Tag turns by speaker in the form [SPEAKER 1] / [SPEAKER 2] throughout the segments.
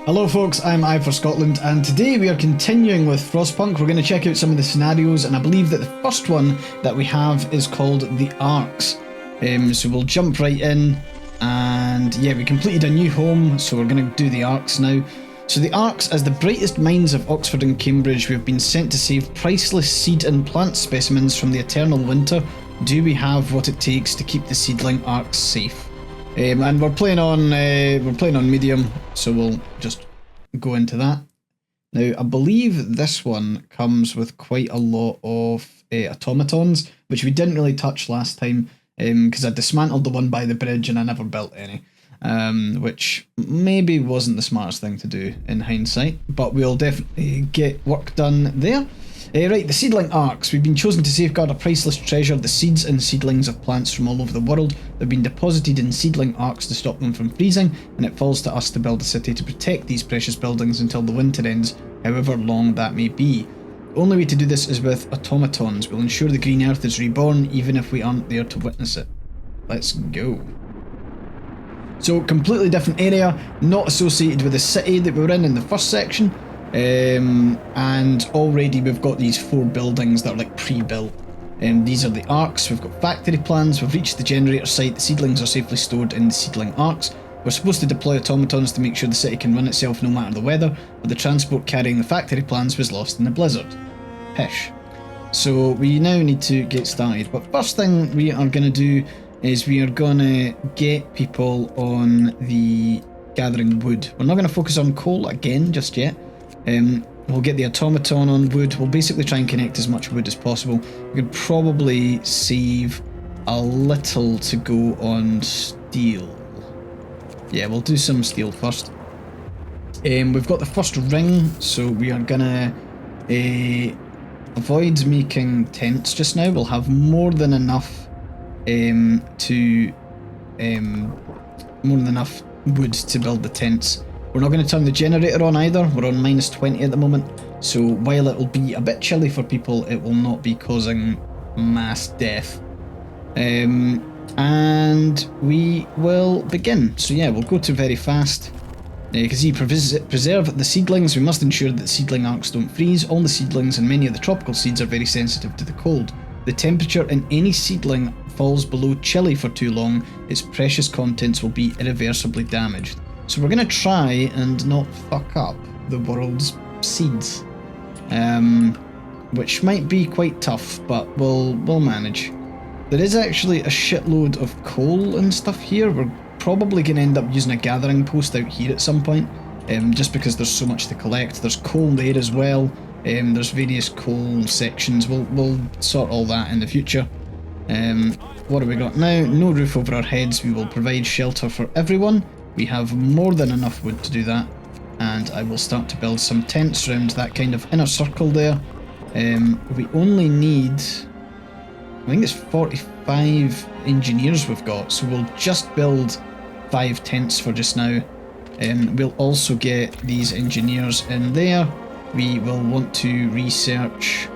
[SPEAKER 1] Hello folks, I'm AyeforScotland, and today we are continuing with Frostpunk. We're going to check out some of the scenarios, and I believe that the first one that we have is called the Arks. So we'll jump right in, and yeah, we completed a new home, so we're going to do the Arks now. So the Arks, as the brightest minds of Oxford and Cambridge, we have been sent to save priceless seed and plant specimens from the eternal winter. Do we have what it takes to keep the seedling Arks safe? And we're playing on medium, so we'll just go into that. Now, I believe this one comes with quite a lot of automatons, which we didn't really touch last time, because I dismantled the one by the bridge and I never built any, which maybe wasn't the smartest thing to do in hindsight, but we'll definitely get work done there. Right, the seedling Arks. We've been chosen to safeguard a priceless treasure, the seeds and seedlings of plants from all over the world. They've been deposited in seedling Arks to stop them from freezing, and it falls to us to build a city to protect these precious buildings until the winter ends, however long that may be. The only way to do this is with automatons. We'll ensure the green earth is reborn, even if we aren't there to witness it. Let's go. So, completely different area, not associated with the city that we were in the first section. And already we've got these 4 buildings that are like pre-built. These are the Arks. We've got factory plans. We've reached the generator site. The seedlings are safely stored in the seedling Arks. We're supposed to deploy automatons to make sure the city can run itself no matter the weather, but the transport carrying the factory plans was lost in the blizzard. Pish. So we now need to get started, but first thing we are going to do is we are going to get people on the gathering wood. We're not going to focus on coal again just yet. We'll get the automaton on wood. We'll basically try and connect as much wood as possible. We could probably save a little to go on steel. Yeah, we'll do some steel first. We've got the first ring, so we are gonna avoid making tents just now. We'll have more than enough more than enough wood to build the tents. We're not going to turn the generator on either. We're on -20 at the moment, so while it will be a bit chilly for people, it will not be causing mass death. And we will begin. So yeah, we'll go to very fast. Because you preserve the seedlings, we must ensure that the seedling Arks don't freeze. All the seedlings and many of the tropical seeds are very sensitive to the cold. The temperature in any seedling falls below chilly for too long, its precious contents will be irreversibly damaged. So we're going to try and not fuck up the world's seeds, which might be quite tough, but we'll manage. There is actually a shitload of coal and stuff here. We're probably going to end up using a gathering post out here at some point, just because there's so much to collect. There's coal there as well. There's various coal sections. We'll sort all that in the future. What have we got now? No roof over our heads. We will provide shelter for everyone. We have more than enough wood to do that, and I will start to build some tents around that kind of inner circle there. We only need, I think it's 45 engineers we've got, so we'll just build 5 tents for just now. We'll also get these engineers in there. We will want to research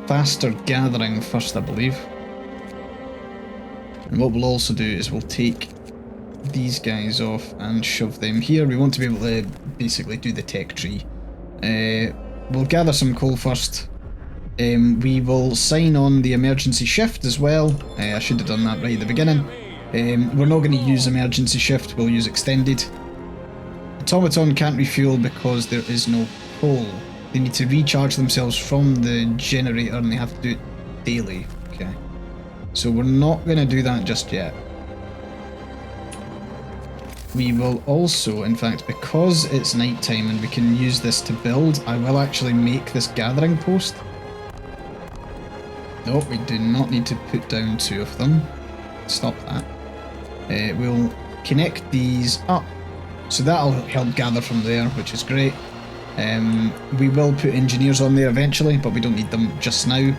[SPEAKER 1] faster gathering first, I believe. And what we'll also do is we'll take these guys off and shove them here. We want to be able to basically do the tech tree. We'll gather some coal first. We will sign on the emergency shift as well. I should have done that right at the beginning. We're not going to use emergency shift, we'll use extended. Automaton can't refuel because there is no coal. They need to recharge themselves from the generator and they have to do it daily. Okay. So we're not going to do that just yet. We will also, in fact, because it's night time and we can use this to build, I will actually make this gathering post. No, we do not need to put down 2 of them. Stop that. We'll connect these up, so that'll help gather from there, which is great. We will put engineers on there eventually, but we don't need them just now.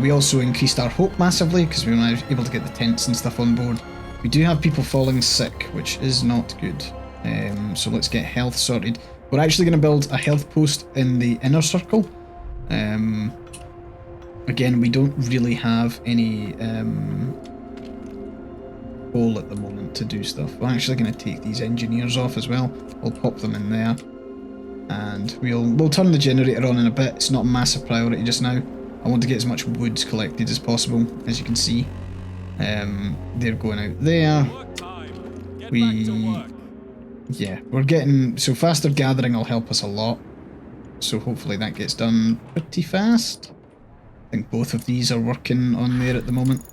[SPEAKER 1] We also increased our hope massively because we were now able to get the tents and stuff on board. We do have people falling sick, which is not good. So let's get health sorted. We're actually going to build a health post in the inner circle. Again, we don't really have any coal at the moment to do stuff. We're actually going to take these engineers off as well. We'll pop them in there. And we'll turn the generator on in a bit. It's not a massive priority just now. I want to get as much wood collected as possible, as you can see. They're going out there. Yeah, we're getting... So faster gathering will help us a lot. So hopefully that gets done pretty fast. I think both of these are working on there at the moment.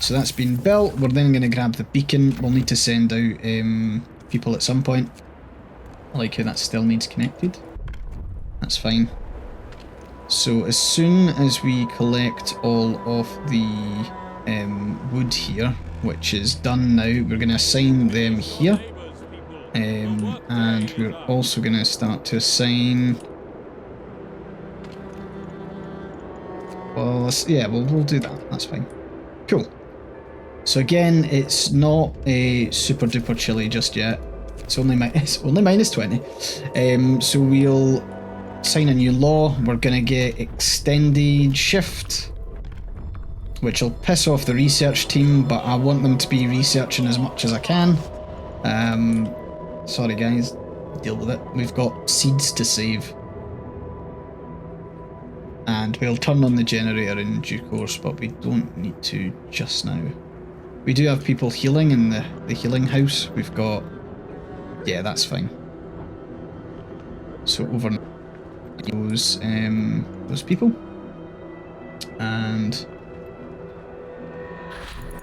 [SPEAKER 1] So that's been built. We're then going to grab the beacon. We'll need to send out people at some point. I like how that still needs connected. That's fine. So as soon as we collect all of the wood here, which is done now, we're going to assign them here. And we're also going to start to assign... Well, yeah, we'll do that. That's fine. Cool. So again, it's not a super duper chilly just yet. It's only minus 20. So we'll sign a new law. We're gonna get extended shift, which will piss off the research team, but I want them to be researching as much as I can. Sorry guys, deal with it. We've got seeds to save. And we'll turn on the generator in due course, but we don't need to just now. We do have people healing in the healing house. We've got... Yeah, that's fine. So over those people. And...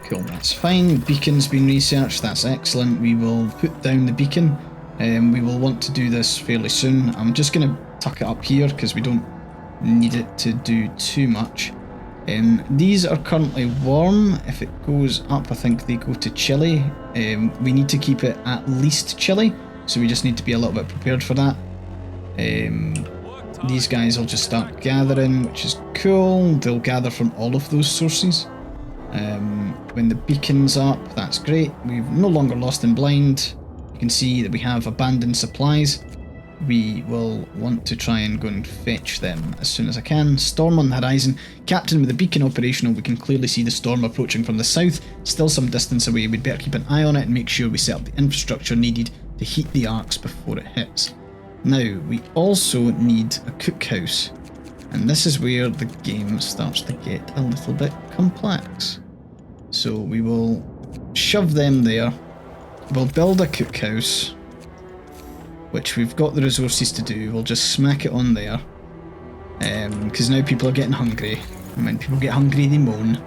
[SPEAKER 1] Cool, that's fine. Beacon's been researched, that's excellent. We will put down the beacon. We will want to do this fairly soon. I'm just going to tuck it up here because we don't need it to do too much. These are currently warm. If it goes up, I think they go to chilly. We need to keep it at least chilly, so we just need to be a little bit prepared for that. These guys will just start gathering, which is cool. They'll gather from all of those sources. When the beacon's up, that's great. We've no longer lost in blind. You can see that we have abandoned supplies. We will want to try and go and fetch them as soon as I can. Storm on the horizon. Captain, with the beacon operational, we can clearly see the storm approaching from the south. Still some distance away. We'd better keep an eye on it and make sure we set up the infrastructure needed to heat the Arks before it hits. Now, we also need a cookhouse. And this is where the game starts to get a little bit complex. So we will shove them there. We'll build a cookhouse, which we've got the resources to do. We'll just smack it on there. Because now people are getting hungry. And when people get hungry, they moan.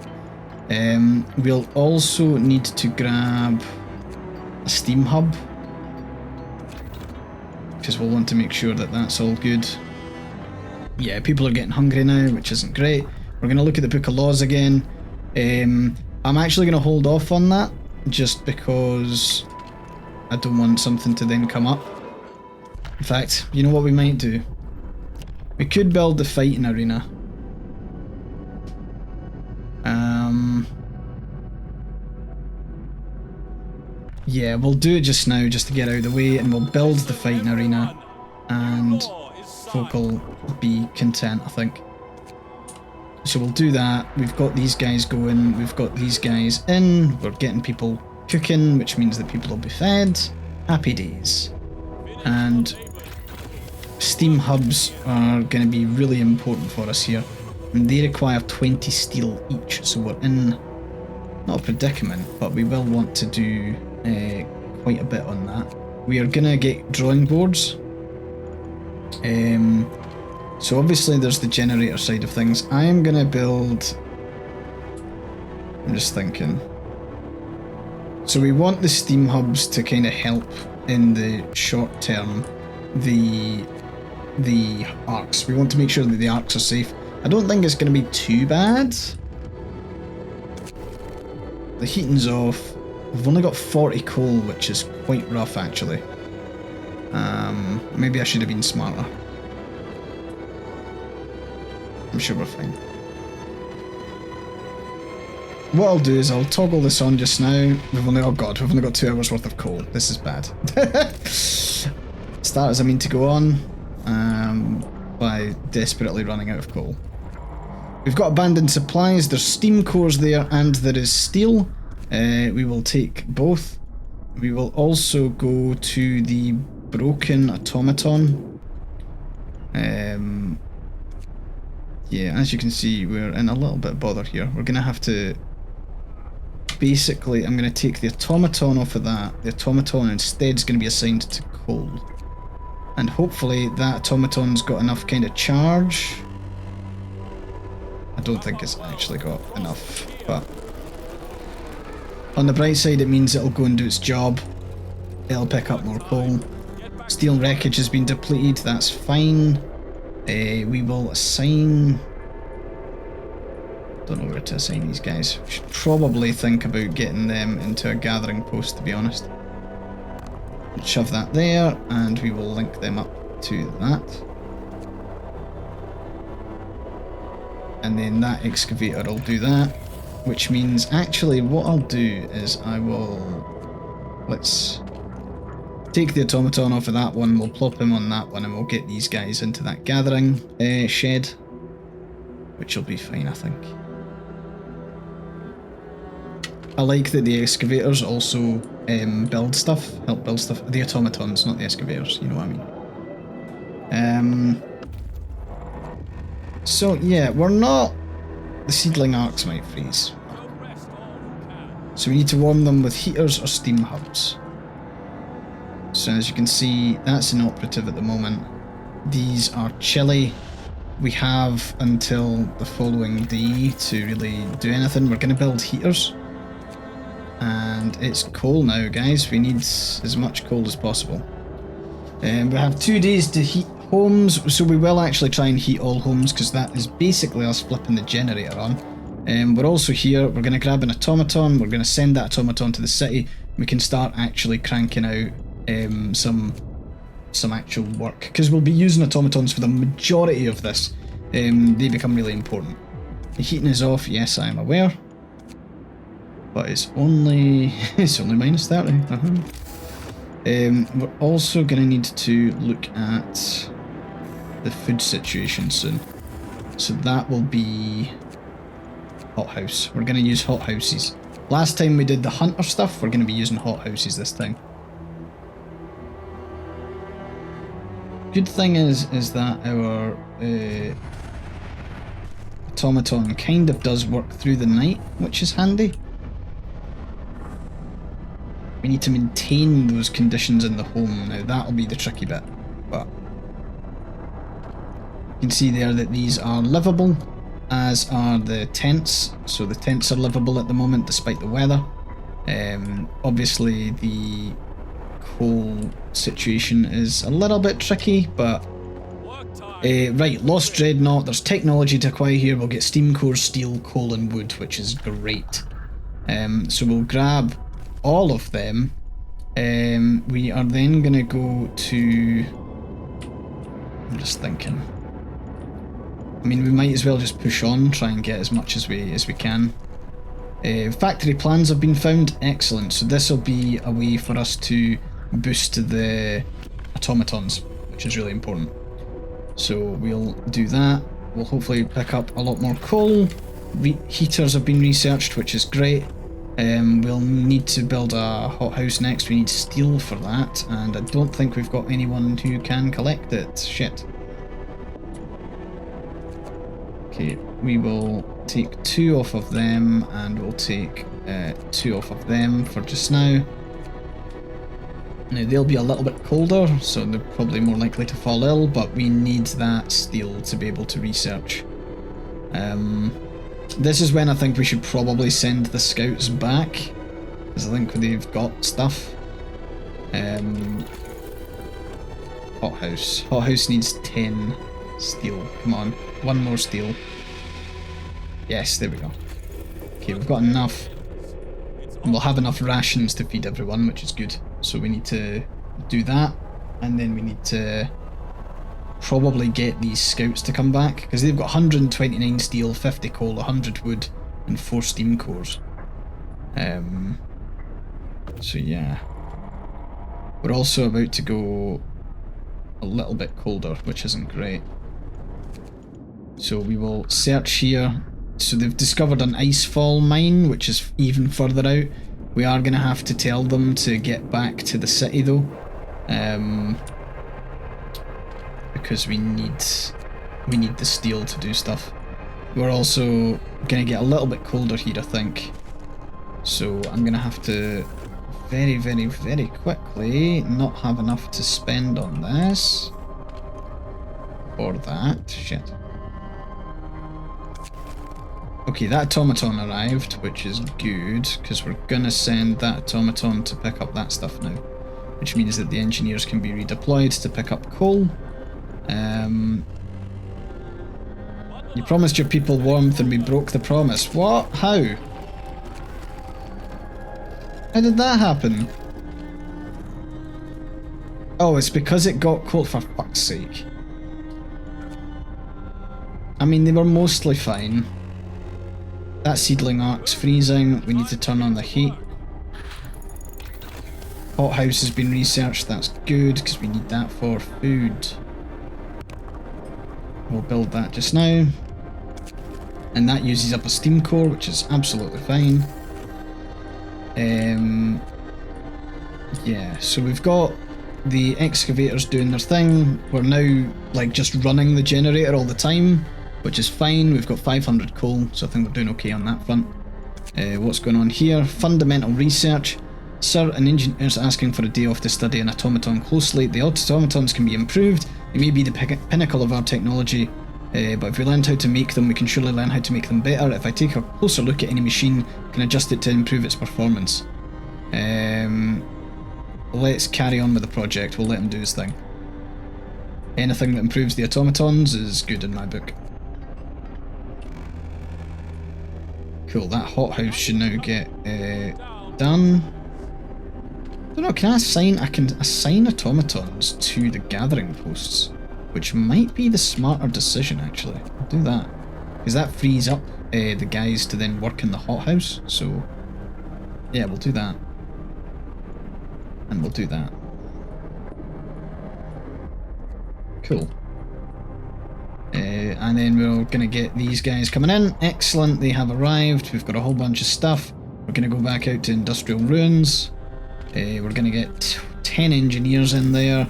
[SPEAKER 1] We'll also need to grab a steam hub, because we'll want to make sure that that's all good. Yeah, people are getting hungry now, which isn't great. We're going to look at the Book of Laws again. I'm actually going to hold off on that, just because I don't want something to then come up. In fact, you know what we might do? We could build the fighting arena. Yeah, we'll do it just now, just to get out of the way, and we'll build the fighting arena, and folk will be content, I think. So we'll do that. We've got these guys going, we've got these guys in, we're getting people cooking, which means that people will be fed. Happy days. And steam hubs are going to be really important for us here. And they require 20 steel each, so we're in not a predicament, but we will want to do quite a bit on that. We are going to get drawing boards. So obviously there's the generator side of things. I am going to build... I'm just thinking. So we want the steam hubs to kind of help in the short term the Arks. We want to make sure that the Arks are safe. I don't think it's going to be too bad. The heating's off. We've only got 40 coal, which is quite rough actually. Maybe I should have been smarter. I'm sure we're fine. What I'll do is I'll toggle this on just now. Oh god, we've only got 2 hours worth of coal. This is bad. Starters I mean to go on by desperately running out of coal. We've got abandoned supplies, there's steam cores there, and there is steel. We will take both. We will also go to the broken automaton. Yeah, as you can see, we're in a little bit of bother here. We're going to have to... Basically, I'm going to take the automaton off of that. The automaton instead is going to be assigned to coal. And hopefully that automaton's got enough kind of charge. I don't think it's actually got enough, but... On the bright side, it means it'll go and do its job. It'll pick up more coal. Steel wreckage has been depleted, that's fine. We will assign... Don't know where to assign these guys. We should probably think about getting them into a gathering post, to be honest. Shove that there, and we will link them up to that. And then that excavator will do that. Which means, actually, what I'll do is I will... Let's take the automaton off of that one, we'll plop him on that one, and we'll get these guys into that gathering shed. Which will be fine, I think. I like that the excavators also build stuff, help build stuff. The automatons, not the excavators, you know what I mean. So yeah, we're not... The seedling arcs might freeze. So we need to warm them with heaters or steam hubs. So as you can see, that's inoperative at the moment. These are chilly. We have until the following day to really do anything. We're going to build heaters. And it's coal now, guys. We need as much coal as possible. We have 2 days to heat homes, so we will actually try and heat all homes, because that is basically us flipping the generator on. We're also here, we're going to grab an automaton, we're going to send that automaton to the city. We can start actually cranking out some actual work, because we'll be using automatons for the majority of this. They become really important. The heating is off, yes, I am aware. But it's only minus 30. We're also going to need to look at the food situation soon. So that will be hothouse. We're going to use hothouses. Last time we did the hunter stuff, we're going to be using hothouses this time. Good thing is that our automaton kind of does work through the night, which is handy. We need to maintain those conditions in the home. Now that'll be the tricky bit, but you can see there that these are livable, as are the tents. So the tents are livable at the moment despite the weather. Obviously the coal situation is a little bit tricky, but right, Lost Dreadnought, there's technology to acquire here. We'll get steam cores, steel, coal and wood, which is great. So we'll grab all of them. We are then going to go to... I'm just thinking. I mean, we might as well just push on, try and get as much as we can. Factory plans have been found. Excellent. So this will be a way for us to boost the automatons, which is really important. So we'll do that. We'll hopefully pick up a lot more coal. Heaters have been researched, which is great. We'll need to build a hothouse next. We need steel for that, and I don't think we've got anyone who can collect it. Shit. Okay, we will take 2 off of them, and we'll take 2 off of them for just now. Now they'll be a little bit colder, so they're probably more likely to fall ill, but we need that steel to be able to research. This is when I think we should probably send the scouts back, because I think they've got stuff. Hothouse. Hothouse needs 10 steel. Come on, 1 more steel. Yes, there we go. Okay, we've got enough. And we'll have enough rations to feed everyone, which is good. So we need to do that, and then we need to probably get these scouts to come back, because they've got 129 steel, 50 coal, 100 wood, and 4 steam cores. So yeah. We're also about to go a little bit colder, which isn't great. So we will search here. So they've discovered an icefall mine, which is even further out. We are going to have to tell them to get back to the city though. Because we need the steel to do stuff. We're also going to get a little bit colder here, I think. So I'm going to have to very, very, very quickly not have enough to spend on this. Or that. Shit. Okay, that automaton arrived, which is good, because we're going to send that automaton to pick up that stuff now. Which means that the engineers can be redeployed to pick up coal. You promised your people warmth and we broke the promise. What? How? How did that happen? Oh, it's because it got cold, for fuck's sake. I mean, they were mostly fine. That seedling ark's freezing. We need to turn on the heat. Hothouse has been researched. That's good, because we need that for food. We'll build that just now. And that uses up a steam core, which is absolutely fine. Yeah, so we've got the excavators doing their thing. We're now like just running the generator all the time, which is fine. We've got 500 coal, so I think we're doing okay on that front. What's going on here? Fundamental research. Sir, an engineer's asking for a day off to study an automaton closely. The automatons can be improved. They may be the pinnacle of our technology, but if we learn how to make them, we can surely learn how to make them better. If I take a closer look at any machine, I can adjust it to improve its performance. Let's carry on with the project. We'll let him do his thing. Anything that improves the automatons is good in my book. Cool, that hothouse should now get done. I don't know, can I can assign automatons to the gathering posts, which might be the smarter decision actually. I'll do that, because that frees up the guys to then work in the hothouse, so yeah, we'll do that. And we'll do that. Cool. And then we're going to get these guys coming in. Excellent, they have arrived. We've got a whole bunch of stuff. We're going to go back out to industrial ruins. We're going to get 10 engineers in there.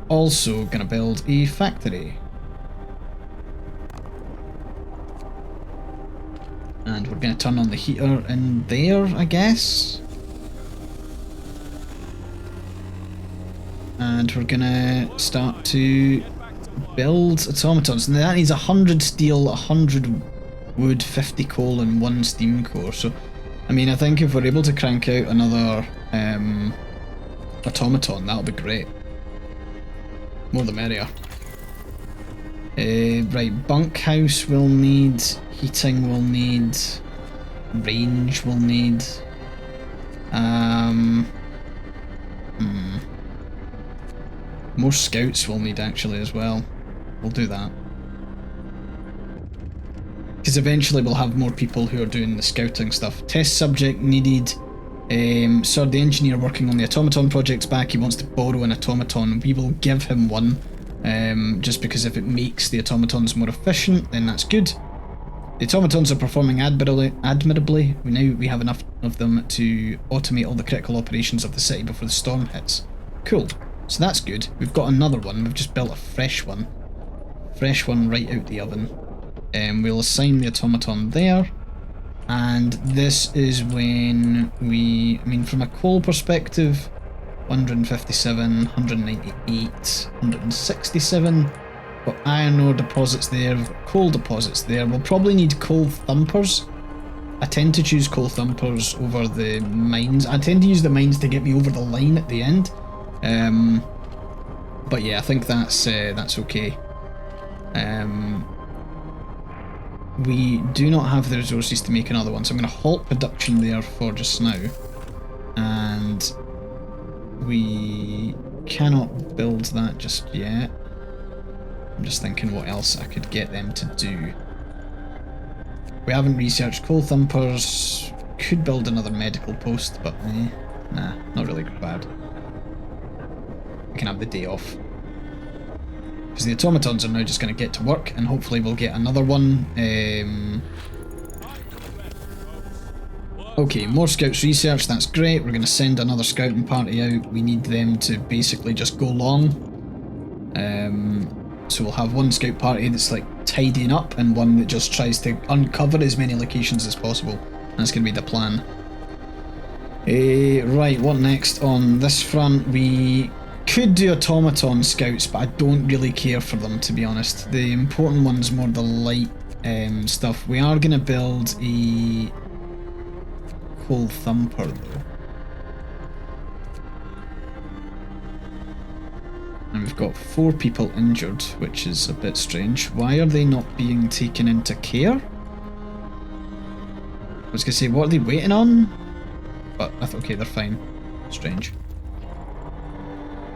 [SPEAKER 1] Also going to build a factory. And we're going to turn on the heater in there, I guess. And we're going to start to build automatons. Now that needs 100 steel, 100 wood, 50 coal and 1 steam core. So, I mean, I think if we're able to crank out another automaton, that'll be great. More the merrier. Right, bunkhouse will need, heating will need, range will need. More scouts we'll need actually as well. We'll do that. Because eventually we'll have more people who are doing the scouting stuff. Test subject needed. Sir, the engineer working on the automaton project's back. He wants to borrow an automaton. We will give him one. Just because if it makes the automatons more efficient, then that's good. The automatons are performing admirably. We have enough of them to automate all the critical operations of the city before the storm hits. Cool. So that's good. We've got another one. We've just built a fresh one. Fresh one right out the oven. We'll assign the automaton there. And this is when we... I mean, from a coal perspective, 157, 198, 167. Got iron ore deposits there. We've got coal deposits there. We'll probably need coal thumpers. I tend to choose coal thumpers over the mines. I tend to use the mines to get me over the line at the end. But yeah, I think that's okay. We do not have the resources to make another one, so I'm going to halt production there for just now. And we cannot build that just yet. I'm just thinking what else I could get them to do. We haven't researched coal thumpers. Could build another medical post, but nah, not really bad. We can have the day off. Because the automatons are now just going to get to work, and hopefully we'll get another one Okay, more scouts research, that's great. We're going to send another scouting party out. We need them to basically just go long. So we'll have one scout party that's like tidying up and one that just tries to uncover as many locations as possible. That's going to be the plan. Right, what next on this front? We could do automaton scouts, but I don't really care for them, to be honest. The important one's more the light stuff. We are going to build a coal thumper though. And we've got 4 people injured, which is a bit strange. Why are they not being taken into care? I was going to say, what are they waiting on? But I thought, okay, they're fine. Strange.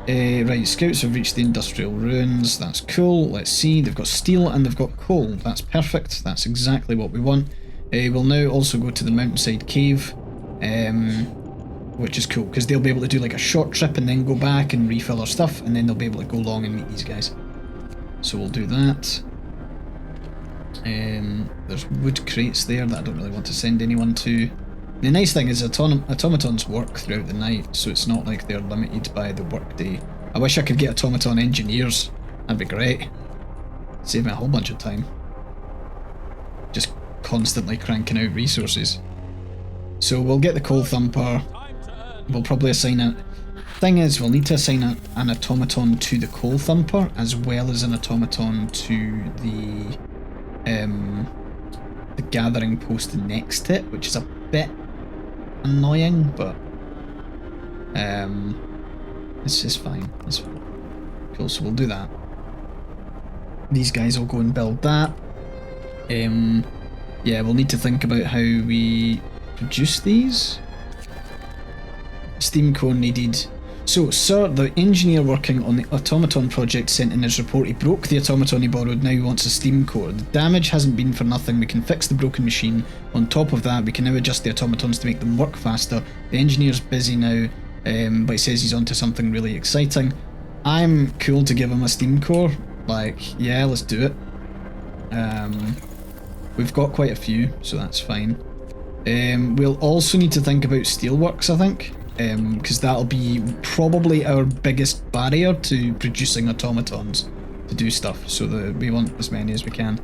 [SPEAKER 1] Right, scouts have reached the industrial ruins. That's cool. Let's see. They've got steel and they've got coal. That's perfect. That's exactly what we want. We'll now also go to the mountainside cave, which is cool because they'll be able to do like a short trip and then go back and refill our stuff, and then they'll be able to go along and meet these guys. So we'll do that. There's wood crates there that I don't really want to send anyone to. The nice thing is automatons work throughout the night, so it's not like they're limited by the workday. I wish I could get automaton engineers. That'd be great. Save me a whole bunch of time. Just constantly cranking out resources. So we'll get the coal thumper. We'll probably assign it. Thing is, we'll need to assign an automaton to the coal thumper as well as an automaton to the gathering post next to it, which is a bit annoying, but it's just fine. It's fine. Cool, so we'll do that. These guys will go and build that. Yeah, we'll need to think about how we produce these. Steam core needed. So, sir, the engineer working on the automaton project sent in his report he broke the automaton he borrowed, now he wants a steam core. The damage hasn't been for nothing, we can fix the broken machine. On top of that, we can now adjust the automatons to make them work faster. The engineer's busy now, but he says he's onto something really exciting. I'm cool to give him a steam core. Like, yeah, let's do it. We've got quite a few, so that's fine. We'll also need to think about steelworks, I think. Because that'll be probably our biggest barrier to producing automatons to do stuff, so that we want as many as we can.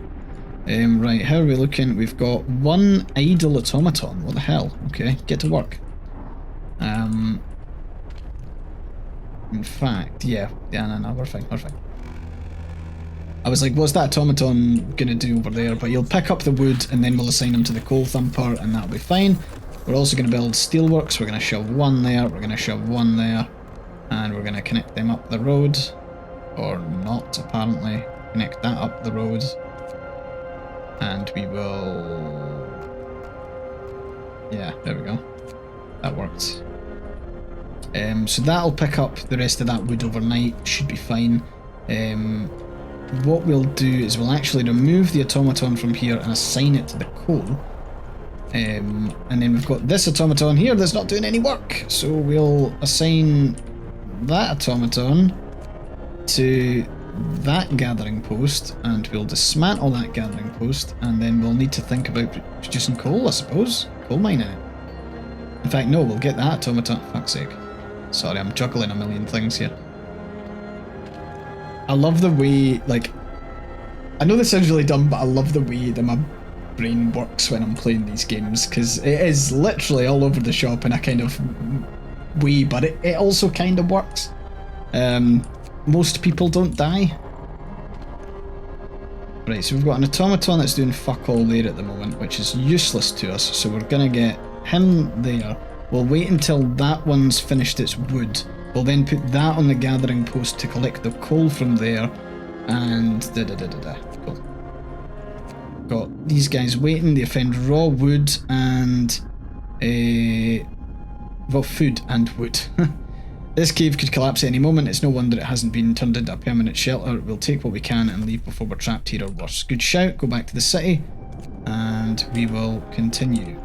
[SPEAKER 1] Right, how are we looking? We've got 1 idle automaton. What the hell? Okay, get to work. In fact, yeah, no, we're fine, we're fine. I was like, what's that automaton gonna do over there? But you'll pick up the wood and then we'll assign him to the coal thumper and that'll be fine. We're also going to build steelworks. We're going to shove 1 there, we're going to shove 1 there, and we're going to connect them up the road. Or not, apparently. Connect that up the road. And we will... Yeah, there we go. That worked. So that'll pick up the rest of that wood overnight. Should be fine. What we'll do is we'll actually remove the automaton from here and assign it to the coal. And then we've got this automaton here that's not doing any work, so we'll assign that automaton to that gathering post, and we'll dismantle that gathering post, and then we'll need to think about producing coal, I suppose. Coal mining it. In fact, no, we'll get that automaton. Fuck's sake. Sorry, I'm juggling a million things here. I love the way, like, I know this sounds really dumb, but I love the way that my brain works when I'm playing these games, because it is literally all over the shop in a kind of way, but it also kind of works. Most people don't die. Right, so we've got an automaton that's doing fuck all there at the moment, which is useless to us, so we're gonna get him there. We'll wait until that one's finished its wood. We'll then put that on the gathering post to collect the coal from there, and Cool. Got these guys waiting. They found raw wood and well, food and wood. This cave could collapse at any moment. It's no wonder it hasn't been turned into a permanent shelter. We'll take what we can and leave before we're trapped here or worse. Good shout. Go back to the city and we will continue.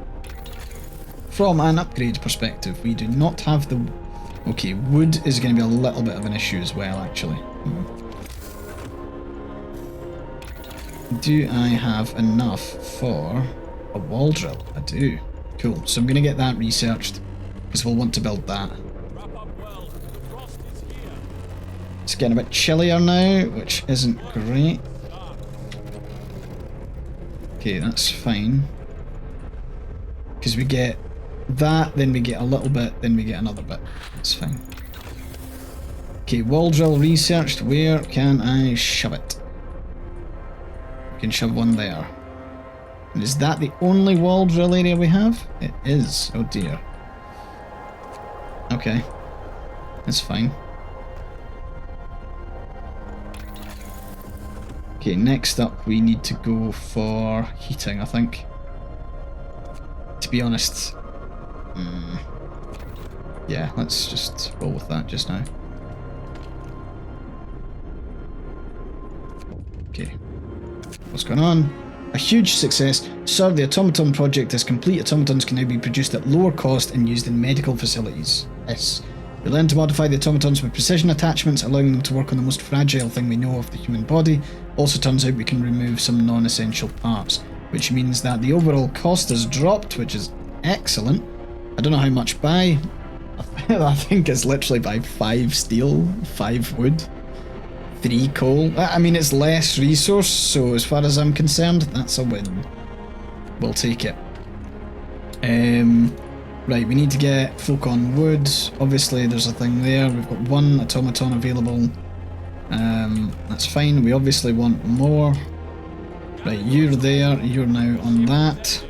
[SPEAKER 1] From an upgrade perspective, we do not have the... Okay, wood is going to be a little bit of an issue as well, actually. Do I have enough for a wall drill? I do. Cool, so I'm going to get that researched, because we'll want to build that. It's getting a bit chillier now, which isn't great. Okay, that's fine. Because we get that, then we get a little bit, then we get another bit. That's fine. Okay, wall drill researched. Where can I shove it? We can shove one there. And is that the only wall drill area we have? It is. Oh dear. Okay. That's fine. Okay, next up we need to go for heating, I think. To be honest. Yeah, let's just roll with that just now. Okay. What's going on? A huge success. Sir, the automaton project is complete. Automatons can now be produced at lower cost and used in medical facilities. Yes. We learned to modify the automatons with precision attachments, allowing them to work on the most fragile thing we know of the human body. Also turns out we can remove some non-essential parts, which means that the overall cost has dropped, which is excellent. I don't know how much by. I think it's literally by 5 steel, 5 wood, 3 coal. I mean, it's less resource, so as far as I'm concerned, that's a win. We'll take it. Right, we need to get folk on wood. Obviously, there's a thing there. We've got 1 automaton available. That's fine. We obviously want more. Right, you're there. You're now on that.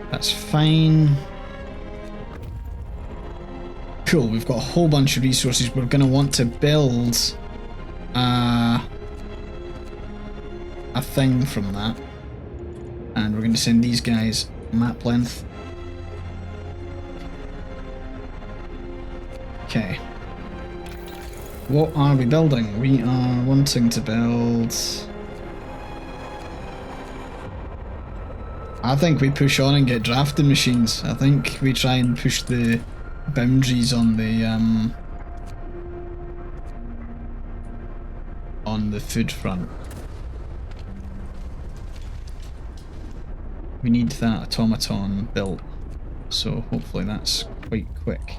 [SPEAKER 1] That's fine. Cool, we've got a whole bunch of resources. We're going to want to build a thing from that. And we're going to send these guys map length. Okay. What are we building? We are wanting to build... I think we push on and get drafting machines. I think we try and push the boundaries on the food front. We need that automaton built, so hopefully that's quite quick.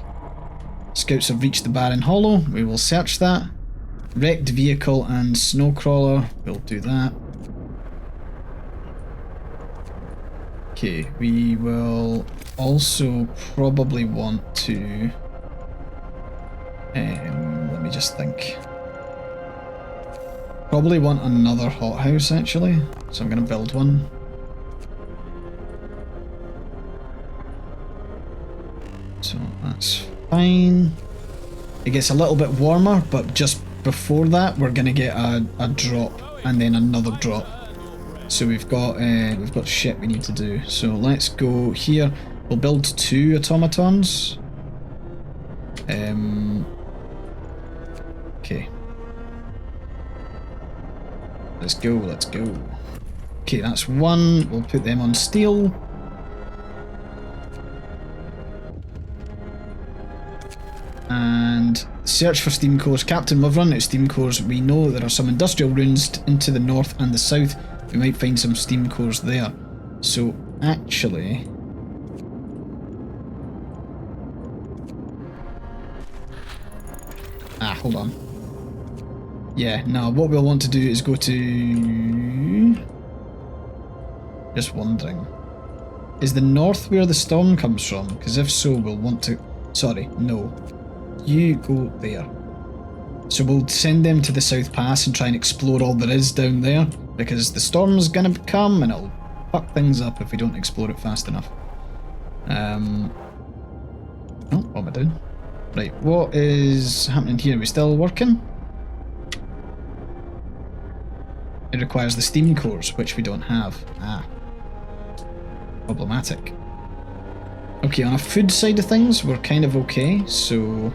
[SPEAKER 1] Scouts have reached the barren hollow. We will search that. Wrecked vehicle and snowcrawler. We'll do that. Okay, we will also probably want to... let me just think. Probably want another hothouse actually, so I'm going to build one. So that's fine. It gets a little bit warmer, but just before that we're going to get a drop and then another drop. So we've got shit we need to do. So let's go here. We'll build 2 automatons. Okay. Let's go, let's go. Okay, that's 1. We'll put them on steel. And search for steam cores. Captain, we've run out of steam cores. We know there are some industrial ruins into the north and the south. We might find some steam cores there. So actually... hold on. Yeah, no, what we'll want to do is go to... Just wondering. Is the north where the storm comes from? Because if so, we'll want to... Sorry, no. You go there. So we'll send them to the South Pass and try and explore all there is down there, because the storm's gonna come and it'll fuck things up if we don't explore it fast enough. Oh, what am I doing? Right, what is happening here? Are we still working? It requires the steam cores, which we don't have. Problematic. Okay, on a food side of things, we're kind of okay, so...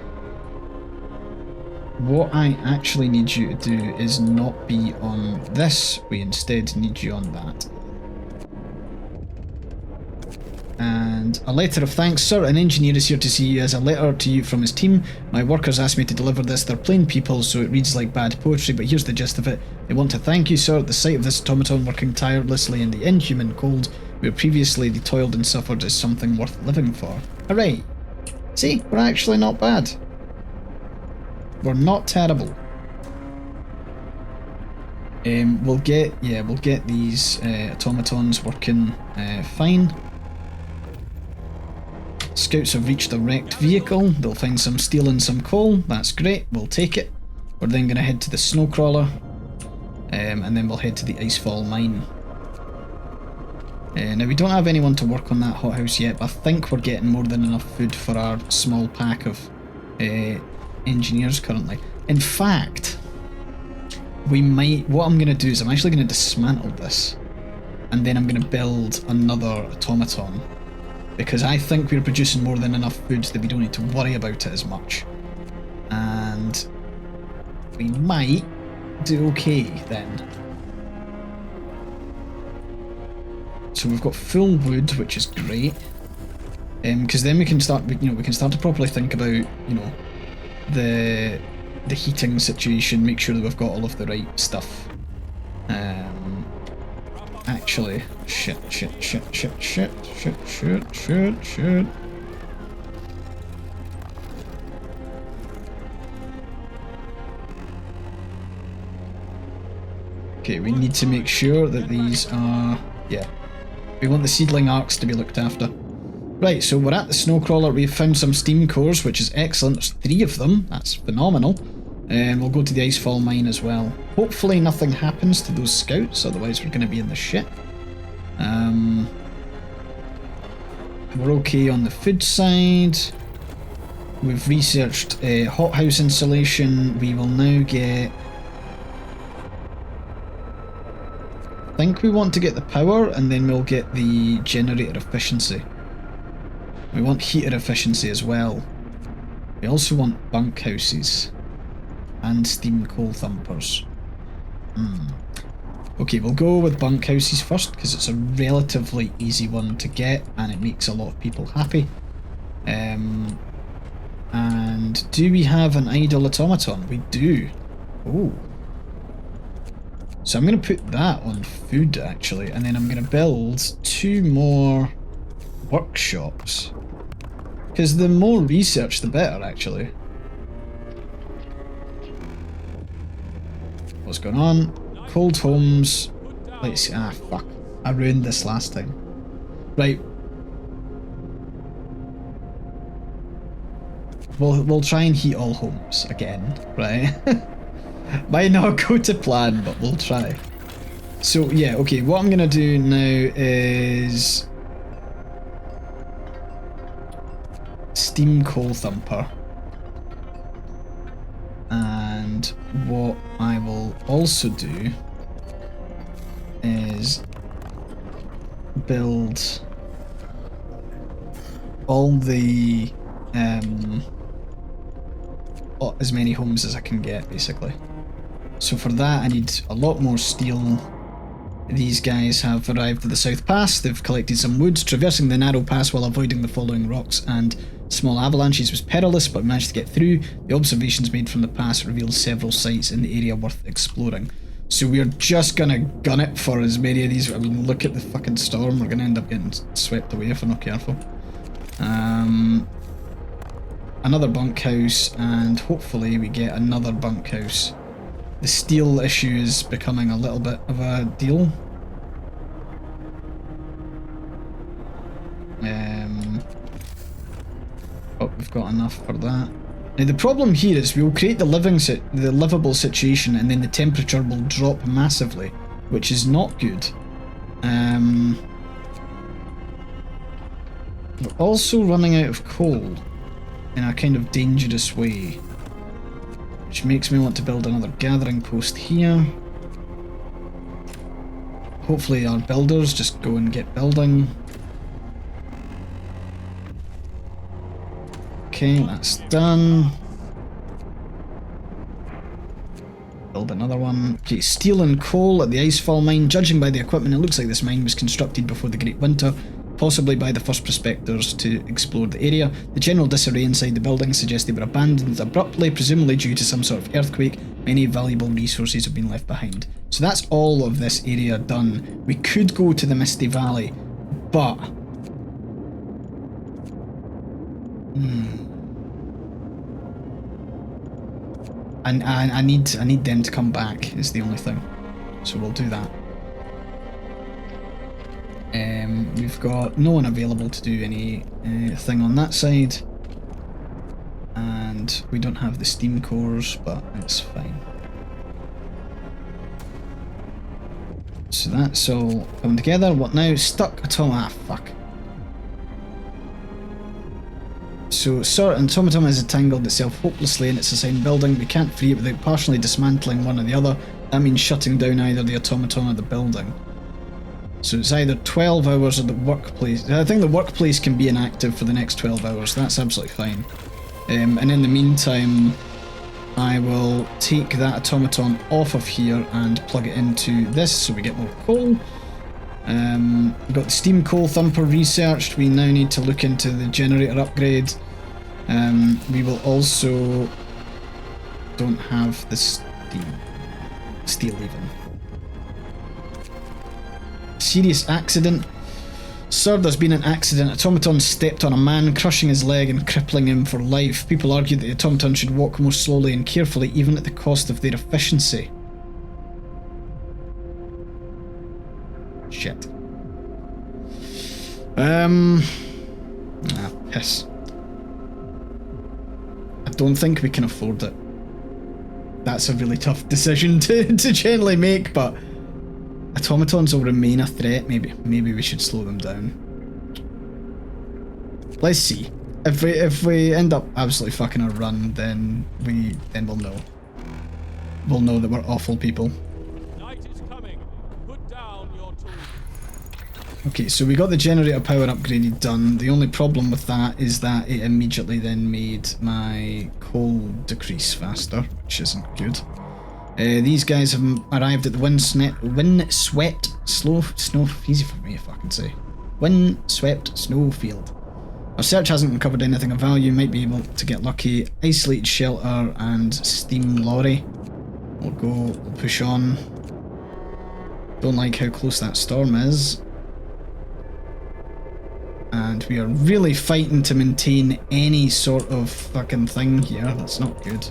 [SPEAKER 1] What I actually need you to do is not be on this, we instead need you on that. And a letter of thanks. Sir, an engineer is here to see you as a letter to you from his team. My workers asked me to deliver this. They're plain people, so it reads like bad poetry, but here's the gist of it. They want to thank you, sir. At the sight of this automaton working tirelessly in the inhuman cold, where previously they toiled and suffered, is something worth living for. Hooray! See, we're actually not bad. We're not terrible. We'll get these automatons working fine. Scouts have reached a wrecked vehicle. They'll find some steel and some coal. That's great. We'll take it. We're then going to head to the snowcrawler, and then we'll head to the icefall mine. Now we don't have anyone to work on that hothouse yet, but I think we're getting more than enough food for our small pack of engineers currently. In fact, we might. What I'm going to do is I'm actually going to dismantle this, and then I'm going to build another automaton, because I think we're producing more than enough food that we don't need to worry about it as much, and we might do okay then. So we've got full wood, which is great, because then we can start. We can start to properly think about the heating situation. Make sure that we've got all of the right stuff. Actually, shit. Okay, we need to make sure that these are, we want the seedling arcs to be looked after. Right, so we're at the snowcrawler. We've found some steam cores, which is excellent. There's 3 of them. That's phenomenal. And we'll go to the icefall mine as well. Hopefully nothing happens to those scouts, otherwise we're going to be in the shit. We're okay on the food side. We've researched hothouse insulation. We will now get... I think we want to get the power, and then we'll get the generator efficiency. We want heater efficiency as well. We also want bunkhouses and steam coal thumpers. Okay, we'll go with bunkhouses first because it's a relatively easy one to get and it makes a lot of people happy. And do we have an idle automaton? We do. Oh. So I'm going to put that on food actually, and then I'm going to build 2 more workshops. Because the more research the better actually. What's going on? Cold homes. Let's see. Ah, fuck. I ruined this last time. Right. We'll try and heat all homes again, right? Might not go to plan, but we'll try. So yeah, okay, what I'm gonna do now is steam coal thumper. And what I will also do is build all the as many homes as I can get, basically. So for that I need a lot more steel. These guys have arrived at the South Pass. They've collected some wood. Traversing the narrow pass while avoiding the following rocks and small avalanches was perilous, but managed to get through. The observations made from the pass revealed several sites in the area worth exploring. So we're just gonna gun it for as many of these. I mean, look at the fucking storm. We're gonna end up getting swept away if we're not careful. Another bunkhouse, and hopefully we get another bunkhouse. The steel issue is becoming a little bit of a deal. Oh, we've got enough for that. Now the problem here is we'll create the livable situation, and then the temperature will drop massively, which is not good. We're also running out of coal in a kind of dangerous way, which makes me want to build another gathering post here. Hopefully our builders just go and get building. Okay, that's done. Build another one. Okay, steel and coal at the icefall mine. Judging by the equipment, it looks like this mine was constructed before the Great Winter, possibly by the first prospectors to explore the area. The general disarray inside the building suggests they were abandoned abruptly, presumably due to some sort of earthquake. Many valuable resources have been left behind. So that's all of this area done. We could go to the Misty Valley, but... I need them to come back is the only thing. So we'll do that. We've got no one available to do any thing on that side. And we don't have the steam cores, but it's fine. So that's all coming together. What now? Stuck fuck. So automaton has entangled itself hopelessly in its assigned building. We can't free it without partially dismantling one or the other. That means shutting down either the automaton or the building. So it's either 12 hours or the workplace. I think the workplace can be inactive for the next 12 hours. That's absolutely fine. And in the meantime, I will take that automaton off of here and plug it into this so we get more coal. We've got the steam coal thumper researched. We now need to look into the generator upgrade. We will also... don't have the steel even. Serious accident. Sir, there's been an accident. Automaton stepped on a man, crushing his leg and crippling him for life. People argue that the automaton should walk more slowly and carefully, even at the cost of their efficiency. Shit. Piss. I don't think we can afford it. That's a really tough decision to generally make, but automatons will remain a threat. Maybe we should slow them down. Let's see. If we end up absolutely fucking a run, then we'll know. We'll know that we're awful people.
[SPEAKER 2] Night is coming. Put down your tools.
[SPEAKER 1] Okay, so we got the generator power upgraded done. The only problem with that is that it immediately then made my coal decrease faster, which isn't good. These guys have arrived at the windswept snow. Easy for me if I can say. Windswept snowfield. Our search hasn't uncovered anything of value. Might be able to get lucky. Isolated shelter and steam lorry. We'll push on. Don't like how close that storm is. And we are really fighting to maintain any sort of fucking thing here. That's not good.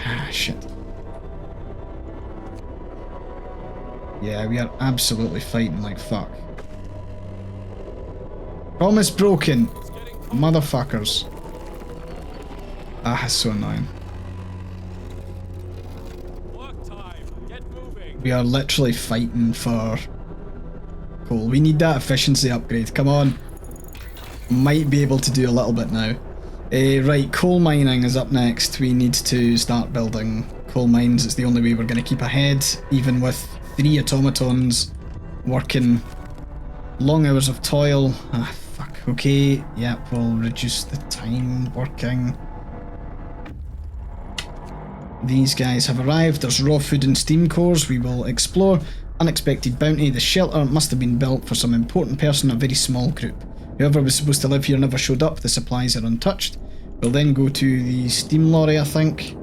[SPEAKER 1] Ah, shit. Yeah, we are absolutely fighting like fuck. Promise broken. Motherfuckers. Ah, it's so annoying. We are literally fighting for coal. We need that efficiency upgrade. Come on. Might be able to do a little bit now. Right, coal mining is up next. We need to start building coal mines. It's the only way we're going to keep ahead, even with 3 automatons working long hours of toil. Ah, fuck. Okay, yep, we'll reduce the time working. These guys have arrived. There's raw food and steam cores. We will explore. Unexpected bounty. The shelter must have been built for some important person, a very small group. Whoever was supposed to live here never showed up. The supplies are untouched. We'll then go to the steam lorry, I think.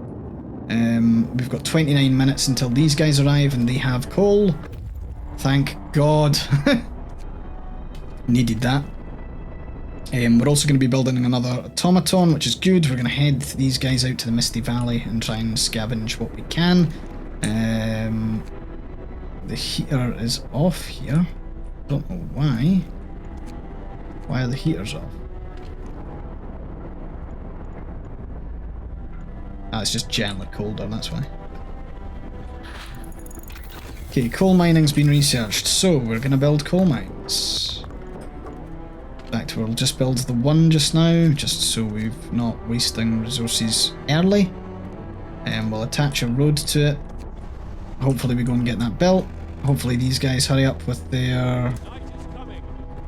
[SPEAKER 1] We've got 29 minutes until these guys arrive and they have coal. Thank God. Needed that. We're also going to be building another automaton, which is good. We're going to head these guys out to the Misty Valley and try and scavenge what we can. The heater is off here. Don't know why. Why are the heaters off? Ah, it's just gently colder, that's why. Okay, coal mining's been researched, so we're going to build coal mines. In fact, we'll just build the one just now, just so we're not wasting resources early. And we'll attach a road to it. Hopefully we go and get that built. Hopefully these guys hurry up with their...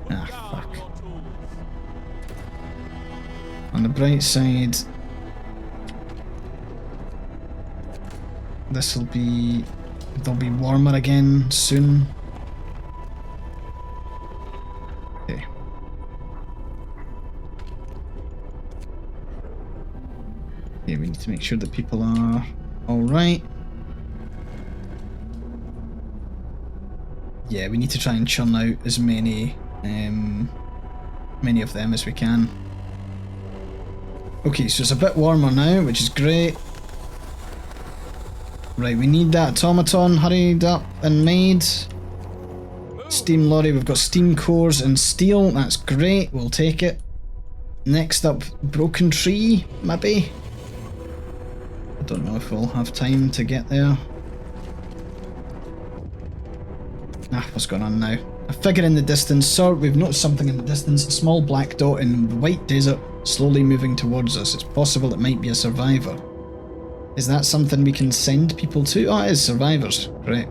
[SPEAKER 1] Ah, fuck. On the bright side, they'll be warmer again soon. Okay. Okay, we need to make sure that people are alright. yeah, we need to try and churn out as many of them as we can. Okay, so it's a bit warmer now, which is great. Right, we need that automaton hurried up and made. Steam lorry, we've got steam cores and steel, that's great, we'll take it. Next up, broken tree, maybe? I don't know if we'll have time to get there. Ah, what's going on now? A figure in the distance. Sir, we've noticed something in the distance. A small black dot in the white desert slowly moving towards us. It's possible it might be a survivor. Is that something we can send people to? Oh, it is survivors. Great.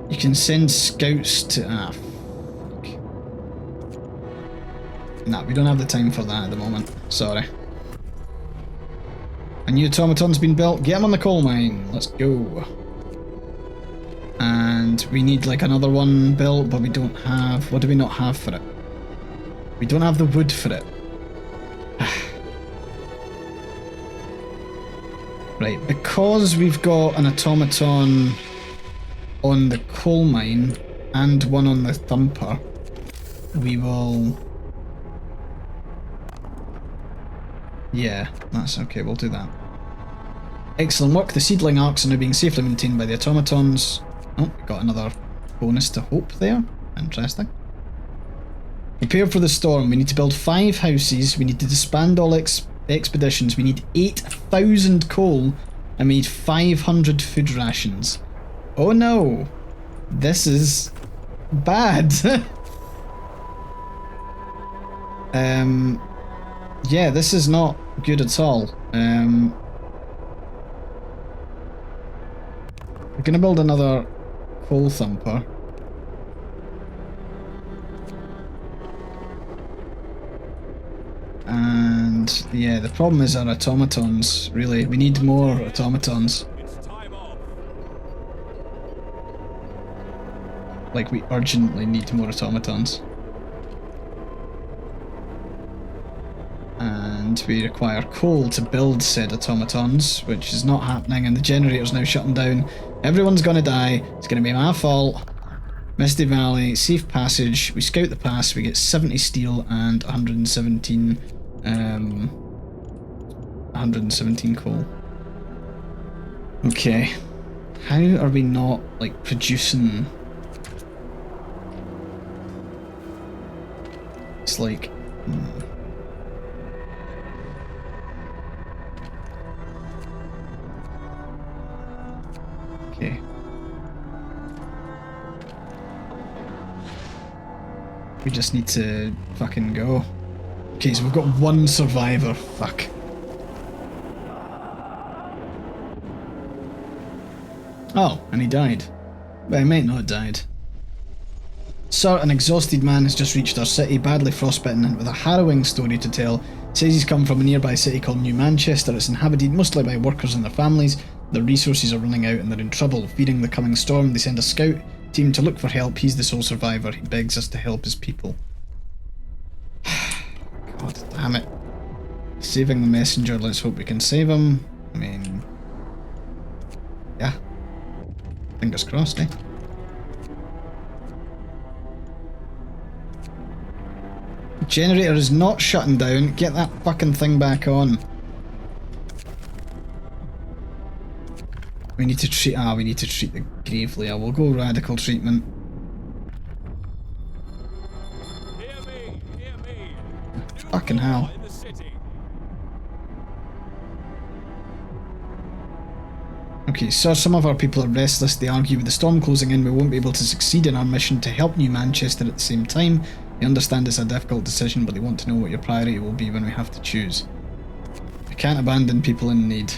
[SPEAKER 1] You can send scouts to... Ah, fuck. Nah, we don't have the time for that at the moment. Sorry. A new automaton's been built. Get him on the coal mine. Let's go. And we need like another one built, but we don't have... What do we not have for it? We don't have the wood for it. Right, because we've got an automaton on the coal mine and one on the thumper, we will... Yeah, that's okay, we'll do that. Excellent work, the seedling arcs are now being safely maintained by the automatons. Oh, we got another bonus to hope there. Interesting. Prepare for the storm. We need to build 5 houses. We need to disband all expeditions. We need 8,000 coal. And we need 500 food rations. Oh no! This is bad. Yeah, this is not good at all. We're gonna build another coal thumper. And yeah, the problem is our automatons, really. We need more automatons. Like, we urgently need more automatons. And we require coal to build said automatons, which is not happening, and the generator's now shutting down. Everyone's gonna die. It's gonna be my fault. Misty Valley, safe passage. We scout the pass, we get 70 steel and 117 coal. Okay. How are we not, like, producing? It's like... Okay. We just need to fucking go. Okay, so we've got 1 survivor. Fuck. Oh, and he died. Well, he might not have died. Sir, an exhausted man has just reached our city, badly frostbitten and with a harrowing story to tell. Says he's come from a nearby city called New Manchester. It's inhabited mostly by workers and their families. Their resources are running out and they're in trouble. Fearing the coming storm, they send a scout team to look for help. He's the sole survivor. He begs us to help his people. God damn it. Saving the messenger, let's hope we can save him. I mean... yeah. Fingers crossed, eh? Generator is not shutting down. Get that fucking thing back on. We need to treat... we need to treat the grave layer. We'll go radical treatment.
[SPEAKER 2] Hear me, hear me.
[SPEAKER 1] Fucking hell.
[SPEAKER 2] In the city.
[SPEAKER 1] Okay, sir, some of our people are restless. They argue with the storm closing in, we won't be able to succeed in our mission to help New Manchester at the same time. They understand it's a difficult decision, but they want to know what your priority will be when we have to choose. I can't abandon people in need.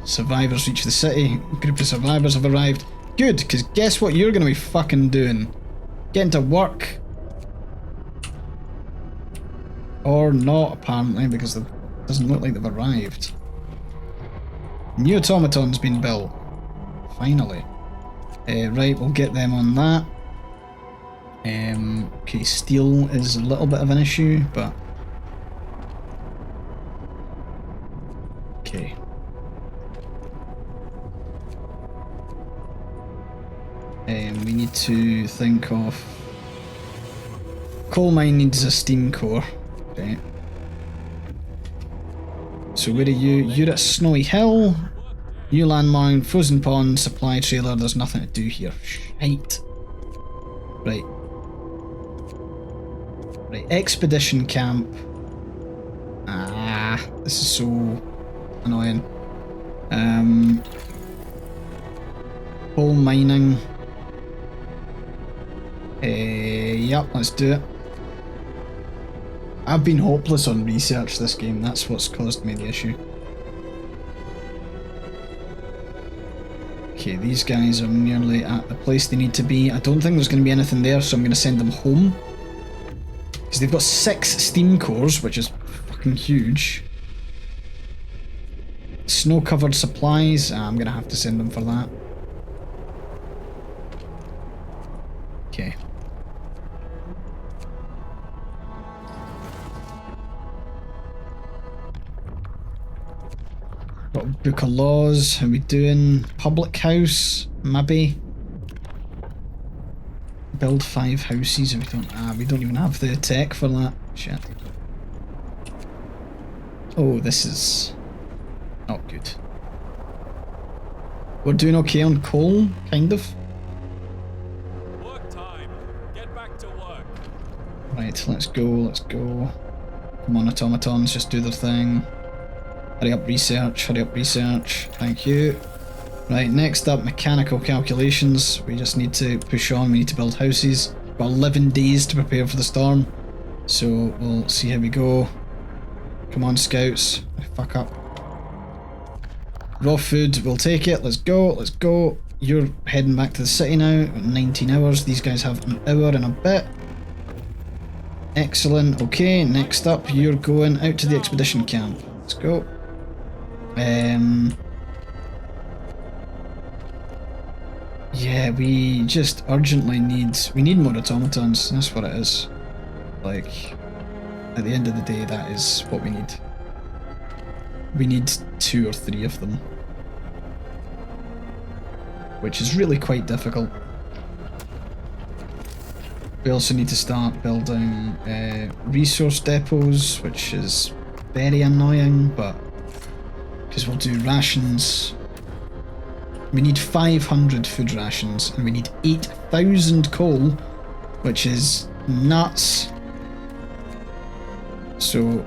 [SPEAKER 1] Survivors reach the city. A group of survivors have arrived. Good, because guess what you're going to be fucking doing? Getting to work. Or not, apparently, because it doesn't look like they've arrived. New automaton's been built. Finally. Right, we'll get them on that. Okay, steel is a little bit of an issue, but... okay. We need to think of... Coal mine needs a steam core. Okay. So where are you? You're at Snowy Hill. New landmine, frozen pond, supply trailer. There's nothing to do here. Shite. Right. Right, expedition camp. Ah, this is so annoying. Coal mining. Yep, let's do it. I've been hopeless on research this game, that's what's caused me the issue. Okay, these guys are nearly at the place they need to be. I don't think there's going to be anything there, so I'm going to send them home. Because they've got 6 steam cores, which is fucking huge. Snow-covered supplies, I'm going to have to send them for that. Okay. Got a book of laws. How we doing? Public house, maybe. Build 5 houses. We don't even have the tech for that. Shit. Oh, this is not good. We're doing okay on coal, kind of.
[SPEAKER 2] Work time. Get back to work.
[SPEAKER 1] Right, let's go, let's go. Come on, automatons, just do their thing. Hurry up research, thank you. Right, next up, mechanical calculations. We just need to push on, we need to build houses. Got 11 days to prepare for the storm. So we'll see how we go. Come on, scouts. Fuck up. Raw food, we'll take it, let's go, let's go. You're heading back to the city now, 19 hours. These guys have an hour and a bit. Excellent, okay, next up, you're going out to the expedition camp. Let's go. Yeah, we just urgently need more automatons, that's what it is. Like, at the end of the day, that is what we need. We need 2 or 3 of them. Which is really quite difficult. We also need to start building resource depots, which is very annoying, but because we'll do rations. We need 500 food rations, and we need 8,000 coal, which is nuts. So,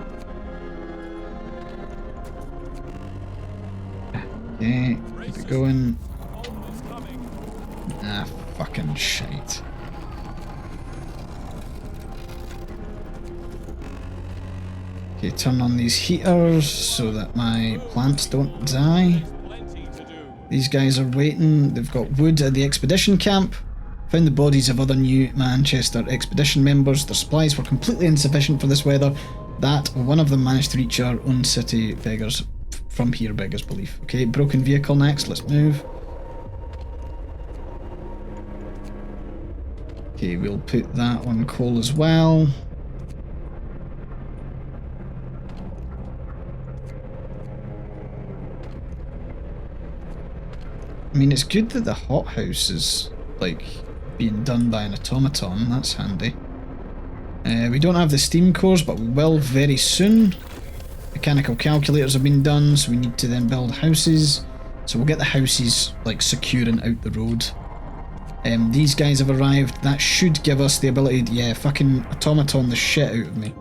[SPEAKER 1] okay, keep it going. Ah, fucking shite. Okay, turn on these heaters so that my plants don't die. These guys are waiting. They've got wood at the expedition camp. Found the bodies of other New Manchester expedition members. Their supplies were completely insufficient for this weather. That one of them managed to reach our own city, beggars from here, beggars belief. Okay, broken vehicle next. Let's move. Okay, we'll put that on coal as well. I mean, it's good that the hothouse is, like, being done by an automaton. That's handy. We don't have the steam cores, but we will very soon. Mechanical calculators have been done, so we need to then build houses. So we'll get the houses, like, secure and out the road. These guys have arrived. That should give us the ability to, yeah, fucking automaton the shit out of me.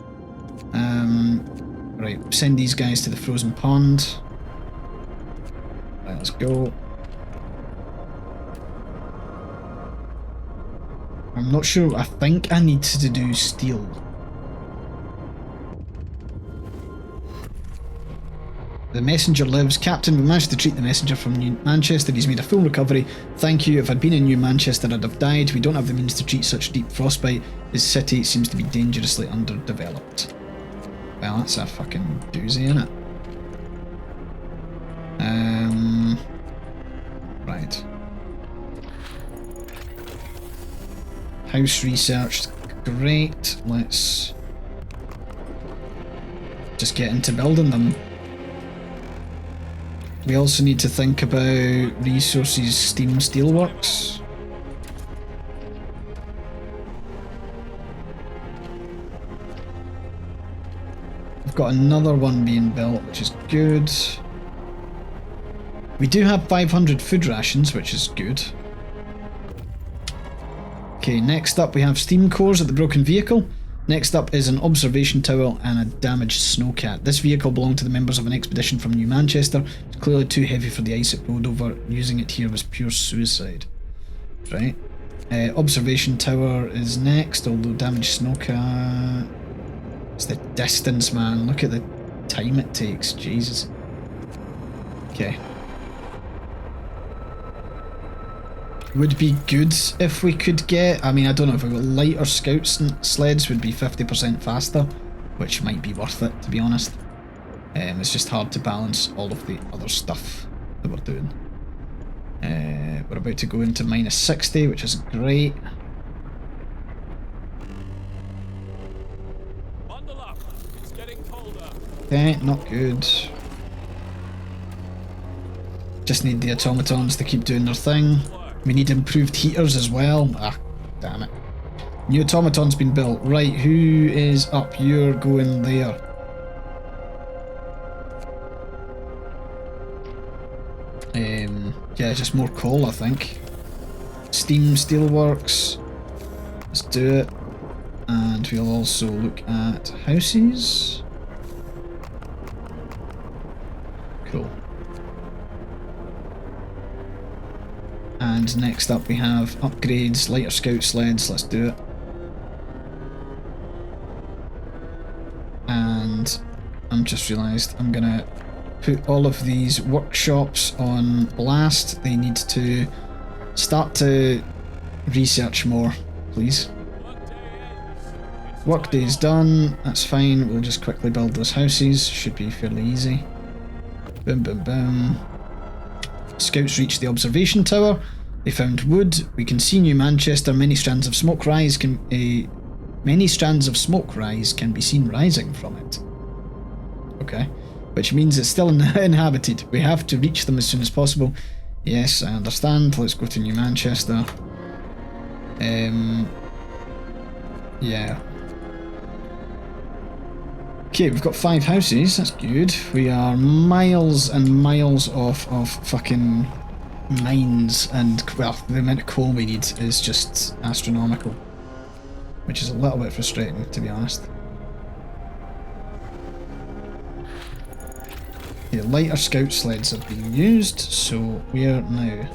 [SPEAKER 1] Right, send these guys to the frozen pond. Right, let's go. I'm not sure, I think I need to do steel. The messenger lives. Captain, we managed to treat the messenger from New Manchester. He's made a full recovery. Thank you. If I'd been in New Manchester, I'd have died. We don't have the means to treat such deep frostbite. This city seems to be dangerously underdeveloped. Well, that's a fucking doozy, innit? Right. House researched. Great. Let's just get into building them. We also need to think about resources, steam steelworks. We've got another one being built, which is good. We do have 500 food rations, which is good. Okay, next up we have steam cores at the broken vehicle. Next up is an observation tower and a damaged snowcat. This vehicle belonged to the members of an expedition from New Manchester. It's clearly too heavy for the ice it rode over. Using it here was pure suicide. Right. Observation tower is next, although damaged snowcat... It's the distance, man. Look at the time it takes. Jesus. Okay. Would be good if we could get... I mean, I don't know if we got lighter scout sleds would be 50% faster, which might be worth it, to be honest. It's just hard to balance all of the other stuff that we're doing. We're about to go into minus 60, which is great.
[SPEAKER 2] Bundle up. It's getting colder.
[SPEAKER 1] Okay, not good. Just need the automatons to keep doing their thing. We need improved heaters as well. Ah, damn it. New automaton's been built. Right, who is up? You're going there. Yeah, just more coal, I think. Steam steelworks. Let's do it. And we'll also look at houses. Cool. And next up we have upgrades, lighter scout sleds, let's do it. And I've just realised I'm gonna put all of these workshops on blast. They need to start to research more, please. Workday's done, that's fine, we'll just quickly build those houses, should be fairly easy. Boom, boom, boom. Scouts reached the observation tower. They found wood. We can see New Manchester. Many strands of smoke can be seen rising from it. Okay, which means it's still inhabited. We have to reach them as soon as possible. Yes, I understand. Let's go to New Manchester. Yeah. Okay, we've got 5 houses, that's good. We are miles and miles off of fucking mines, and, well, the amount of coal we need is just astronomical. Which is a little bit frustrating, to be honest. Okay, lighter scout sleds have been used, so where now?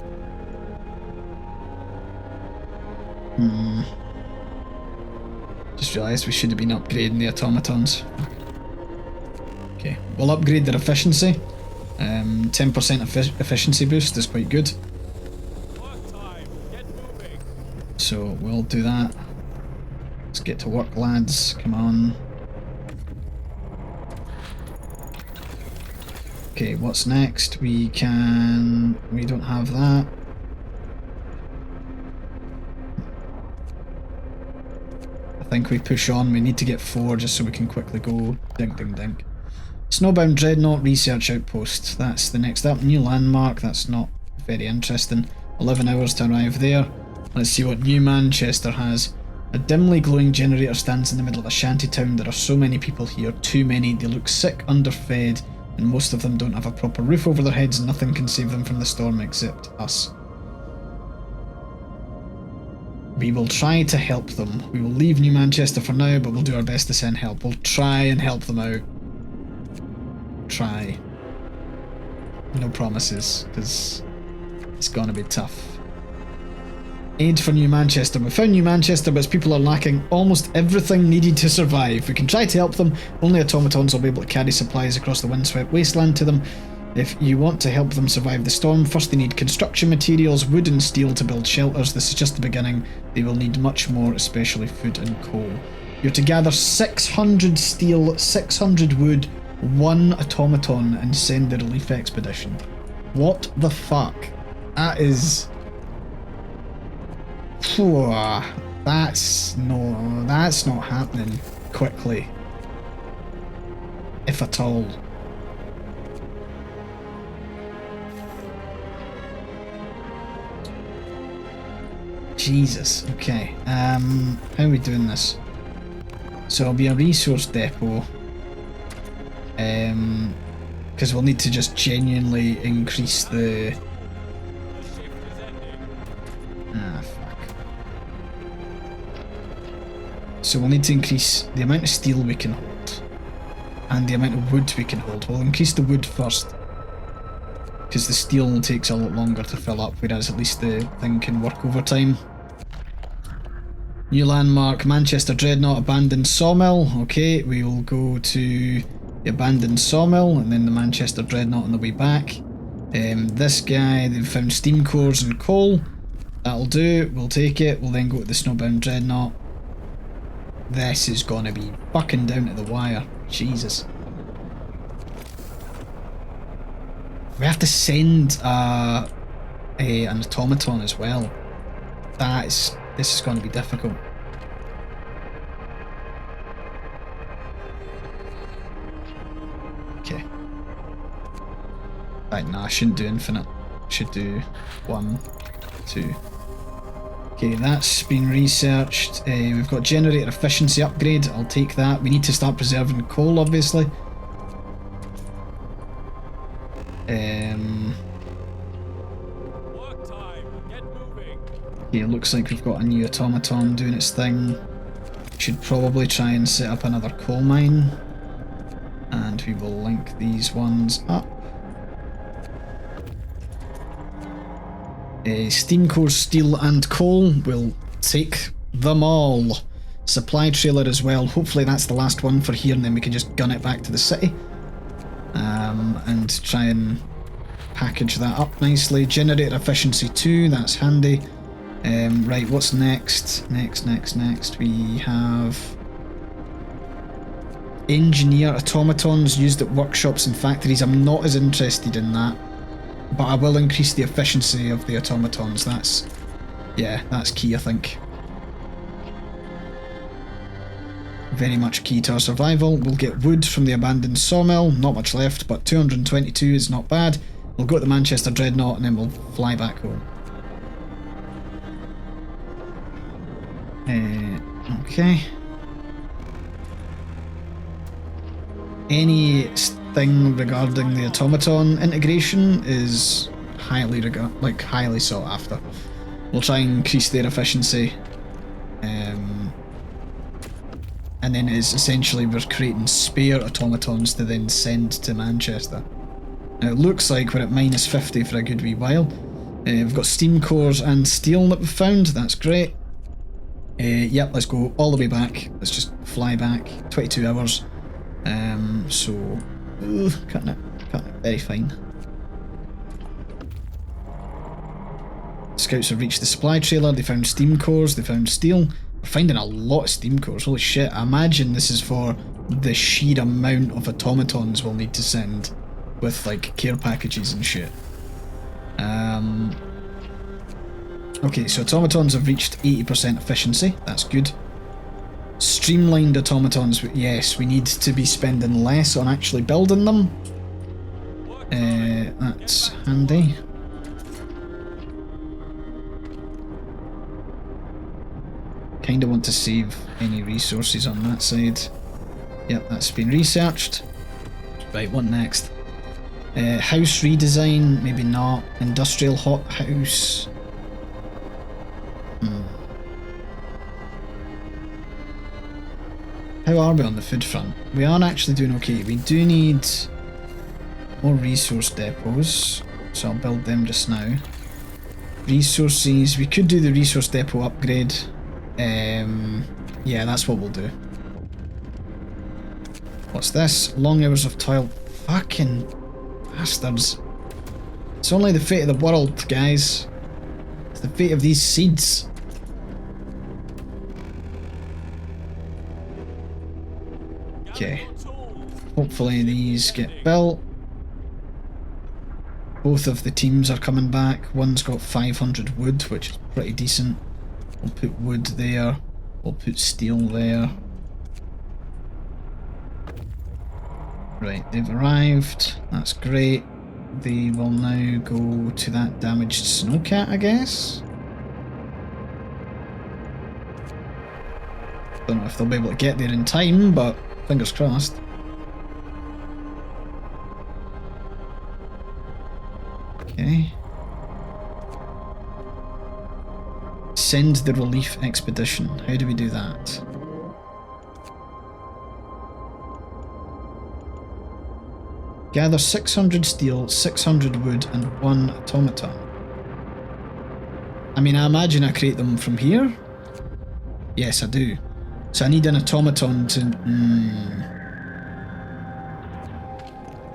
[SPEAKER 1] Just realised we should have been upgrading the automatons. Okay, we'll upgrade their efficiency. 10% efficiency boost is quite good. So we'll do that. Let's get to work, lads. Come on. Okay, what's next? We don't have that. I think we push on. We need to get 4 just so we can quickly go. Dink, dink, dink. Snowbound Dreadnought Research Outpost. That's the next up. New landmark. That's not very interesting. 11 hours to arrive there. Let's see what New Manchester has. A dimly glowing generator stands in the middle of a shanty town. There are so many people here. Too many. They look sick, underfed, and most of them don't have a proper roof over their heads. Nothing can save them from the storm except us. We will try to help them. We will leave New Manchester for now, but we'll do our best to send help. We'll try and help them out. Try. No promises, because it's gonna be tough. Aid for New Manchester. We found New Manchester, but its people are lacking almost everything needed to survive. We can try to help them. Only automatons will be able to carry supplies across the windswept wasteland to them. If you want to help them survive the storm, first they need construction materials, wood and steel to build shelters. This is just the beginning. They will need much more, especially food and coal. You're to gather 600 steel, 600 wood, 1 automaton, and send the relief expedition. What the fuck? That is... That's not happening quickly. If at all. Jesus, okay. How are we doing this? So it'll be a resource depot. Because we'll need to just genuinely increase the...
[SPEAKER 2] The shift is ending.
[SPEAKER 1] Ah, fuck. So we'll need to increase the amount of steel we can hold and the amount of wood we can hold. We'll increase the wood first because the steel takes a lot longer to fill up, whereas at least the thing can work overtime. New landmark, Manchester Dreadnought abandoned sawmill. Okay, we will go to the abandoned sawmill and then the Manchester Dreadnought on the way back. This guy, they've found steam cores and coal. That'll do, we'll take it. We'll then go to the snowbound Dreadnought. This is gonna be fucking down to the wire. Jesus. We have to send an automaton as well. This is going to be difficult. Okay. Right, nah, I shouldn't do infinite. I should do 1, 2. Okay, that's been researched. We've got generator efficiency upgrade. I'll take that. We need to start preserving coal, obviously.
[SPEAKER 2] Work time. Get moving.
[SPEAKER 1] Okay, it looks like we've got a new automaton doing its thing. Should probably try and set up another coal mine. And we will link these ones up. Steam cores, steel and coal. We'll take them all. Supply trailer as well. Hopefully that's the last one for here and then we can just gun it back to the city. And try and package that up nicely. Generator efficiency 2, that's handy. Right, what's next? Next. We have engineer automatons used at workshops and factories. I'm not as interested in that, but I will increase the efficiency of the automatons. That's key, I think. Very much key to our survival. We'll get wood from the abandoned sawmill. Not much left, but 222 is not bad. We'll go to the Manchester Dreadnought and then we'll fly back home. Okay. Anything regarding the automaton integration is highly sought after. We'll try and increase their efficiency. And then it's essentially we're creating spare automatons to then send to Manchester. Now it looks like we're at minus 50 for a good wee while. We've got steam cores and steel that we've found, that's great. Yep, let's go all the way back. Let's just fly back, 22 hours. Cutting it very fine. Scouts have reached the supply trailer, they found steam cores, they found steel. We're finding a lot of steam cores, holy shit. I imagine this is for the sheer amount of automatons we'll need to send with like care packages and shit. Okay, so automatons have reached 80% efficiency, that's good. Streamlined automatons, yes, we need to be spending less on actually building them. That's handy. Kinda want to save any resources on that side. Yep, that's been researched. Right, what next? House redesign, maybe not. Industrial hothouse. How are we on the food front? We are actually doing okay. We do need more resource depots, so I'll build them just now. Resources, we could do the resource depot upgrade. Yeah, that's what we'll do. What's this? Long hours of toil. Fucking bastards. It's only the fate of the world, guys. It's the fate of these seeds. Okay. Hopefully these get built. Both of the teams are coming back. One's got 500 wood, which is pretty decent. We'll put wood there. We'll put steel there. Right, they've arrived. That's great. They will now go to that damaged snowcat, I guess. Don't know if they'll be able to get there in time, but fingers crossed. Okay. Send the relief expedition. How do we do that? Gather 600 steel, 600 wood, and 1 automaton. I mean, I imagine I create them from here? Yes, I do. So I need an automaton to...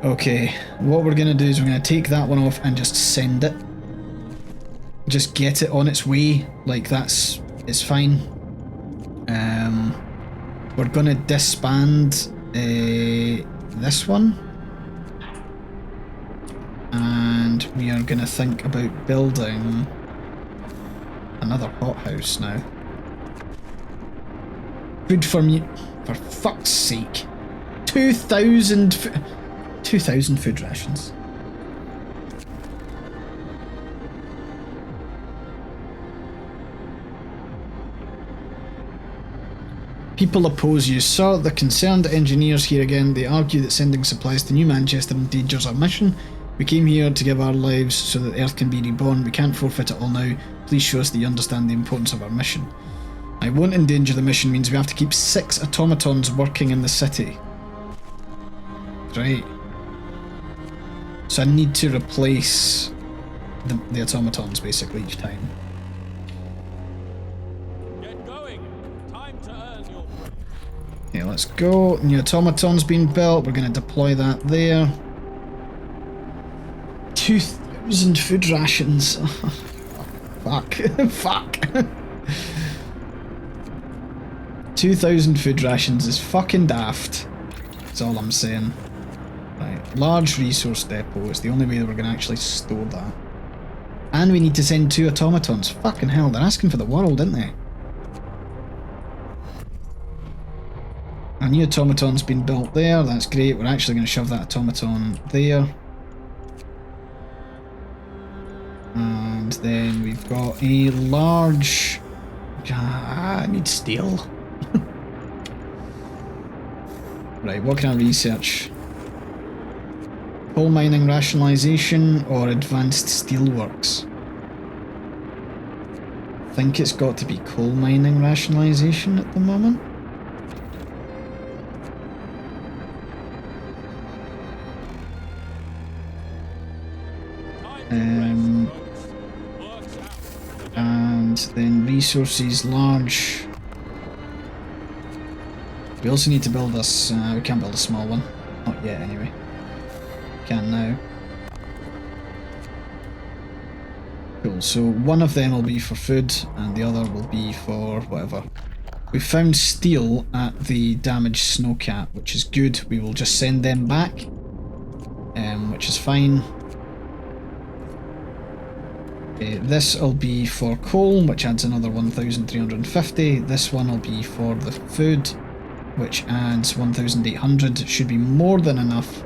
[SPEAKER 1] Okay, what we're going to do is we're going to take that one off and just send it. Just get it on its way. Like, it's fine. We're going to disband this one. And we are going to think about building another hothouse now. Food for me, for fuck's sake. 2,000 food rations. People oppose you, sir. The concerned engineers here again. They argue that sending supplies to New Manchester endangers our mission. We came here to give our lives so that Earth can be reborn. We can't forfeit it all now. Please show us that you understand the importance of our mission. I won't endanger the mission means we have to keep 6 automatons working in the city. Right. So I need to replace the automatons basically each time.
[SPEAKER 2] Get going. Time to earn your...
[SPEAKER 1] Okay, let's go. New automaton's been built. We're going to deploy that there. 2,000 food rations. Fuck. Fuck. 2,000 food rations is fucking daft. That's all I'm saying. Right, large resource depot is the only way that we're going to actually store that. And we need to send 2 automatons. Fucking hell, they're asking for the world, aren't they? A new automaton's been built there, that's great. We're actually going to shove that automaton there. And then we've got a large... I need steel. Right, what can I research? Coal mining rationalisation or advanced steelworks? I think it's got to be coal mining rationalisation at the moment. And then resources large. We also need to build this, we can't build a small one. Not yet anyway. Can now. Cool, so one of them will be for food and the other will be for whatever. We found steel at the damaged snowcat, which is good. We will just send them back, which is fine. This will be for coal, which adds another 1,350. This one will be for the food, which adds 1,800. It should be more than enough.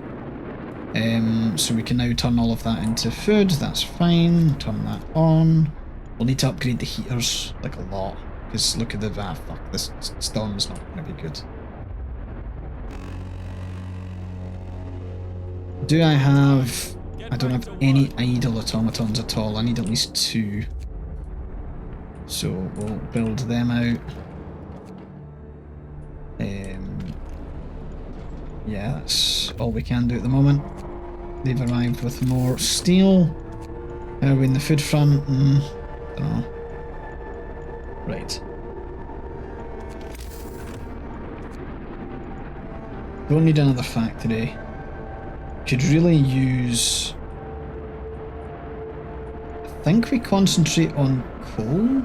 [SPEAKER 1] So we can now turn all of that into food. That's fine. Turn that on. We'll need to upgrade the heaters, like a lot. Because look at the... fuck, this storm's not going to be good. Do I have... I don't have any idle automatons at all. I need at least 2. So we'll build them out. Yeah, that's all we can do at the moment. They've arrived with more steel. Are we in the food front? Don't know. Right. Don't need another factory. Could really use... I think we concentrate on coal?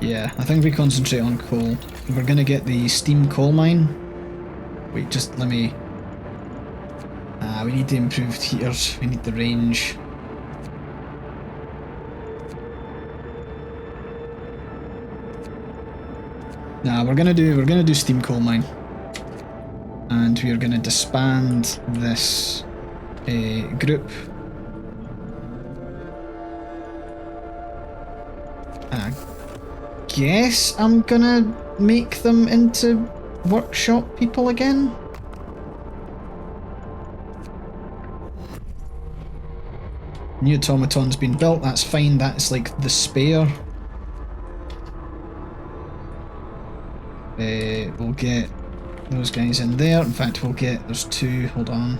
[SPEAKER 1] Yeah, I think we concentrate on coal. We're gonna get the steam coal mine. Wait, just let me... we need the improved heaters, we need the range. Nah, we're gonna do steam coal mine. And we are gonna disband this group. I guess I'm gonna make them into workshop people again. New automaton's been built, that's fine, that's like the spare. We'll get those guys in there. In fact, we'll get, there's two, hold on.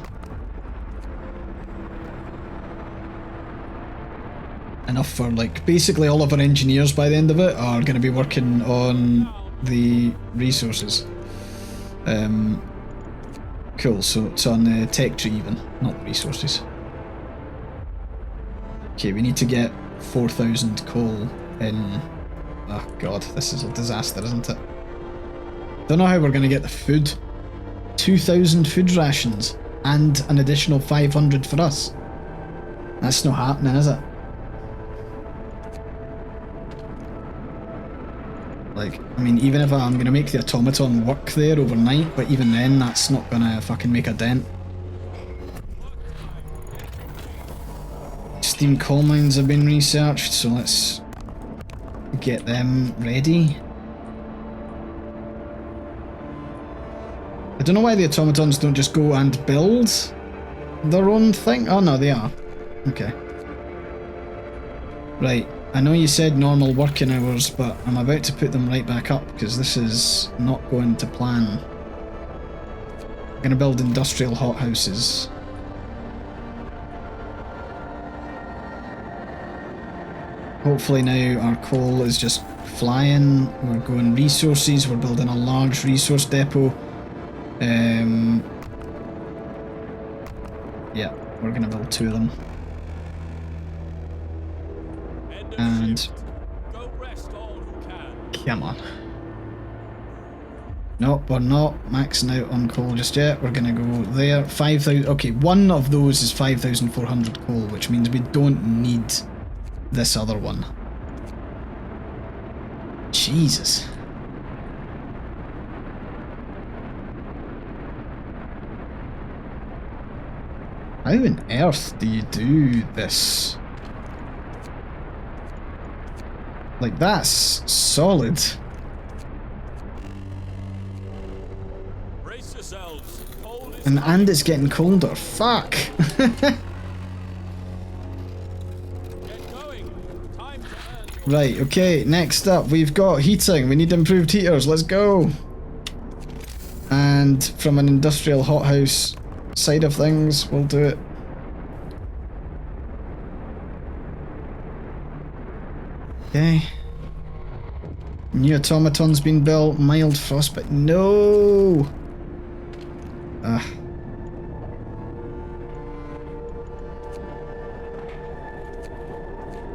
[SPEAKER 1] Enough for like, basically all of our engineers by the end of it are going to be working on the resources. Cool, so it's on the tech tree even, not the resources. Okay, we need to get 4,000 coal in. Oh god, this is a disaster, isn't it? Don't know how we're going to get the food. 2,000 food rations and an additional 500 for us. That's not happening, is it? Like, I mean, even if I'm going to make the automaton work there overnight, but even then, that's not going to fucking make a dent. Steam coal mines have been researched, so let's get them ready. I don't know why the automatons don't just go and build their own thing. Oh no, they are. Okay. Right. I know you said normal working hours, but I'm about to put them right back up because this is not going to plan. I'm going to build industrial hothouses. Hopefully now our coal is just flying. We're going resources. We're building a large resource depot. Yeah, we're going to build two of them. And come on. Nope, we're not maxing out on coal just yet. We're gonna go there. 5,000. Okay, one of those is 5,400 coal, which means we don't need this other one. Jesus. How on earth do you do this? Like, that's solid.
[SPEAKER 2] Brace yourselves.
[SPEAKER 1] And it's getting colder. Fuck.
[SPEAKER 2] Get going. Time to earn.
[SPEAKER 1] Right, okay, next up we've got heating. We need improved heaters. Let's go. And from an industrial hothouse side of things, we'll do it. Okay. New automaton's been built. Mild frostbite. No!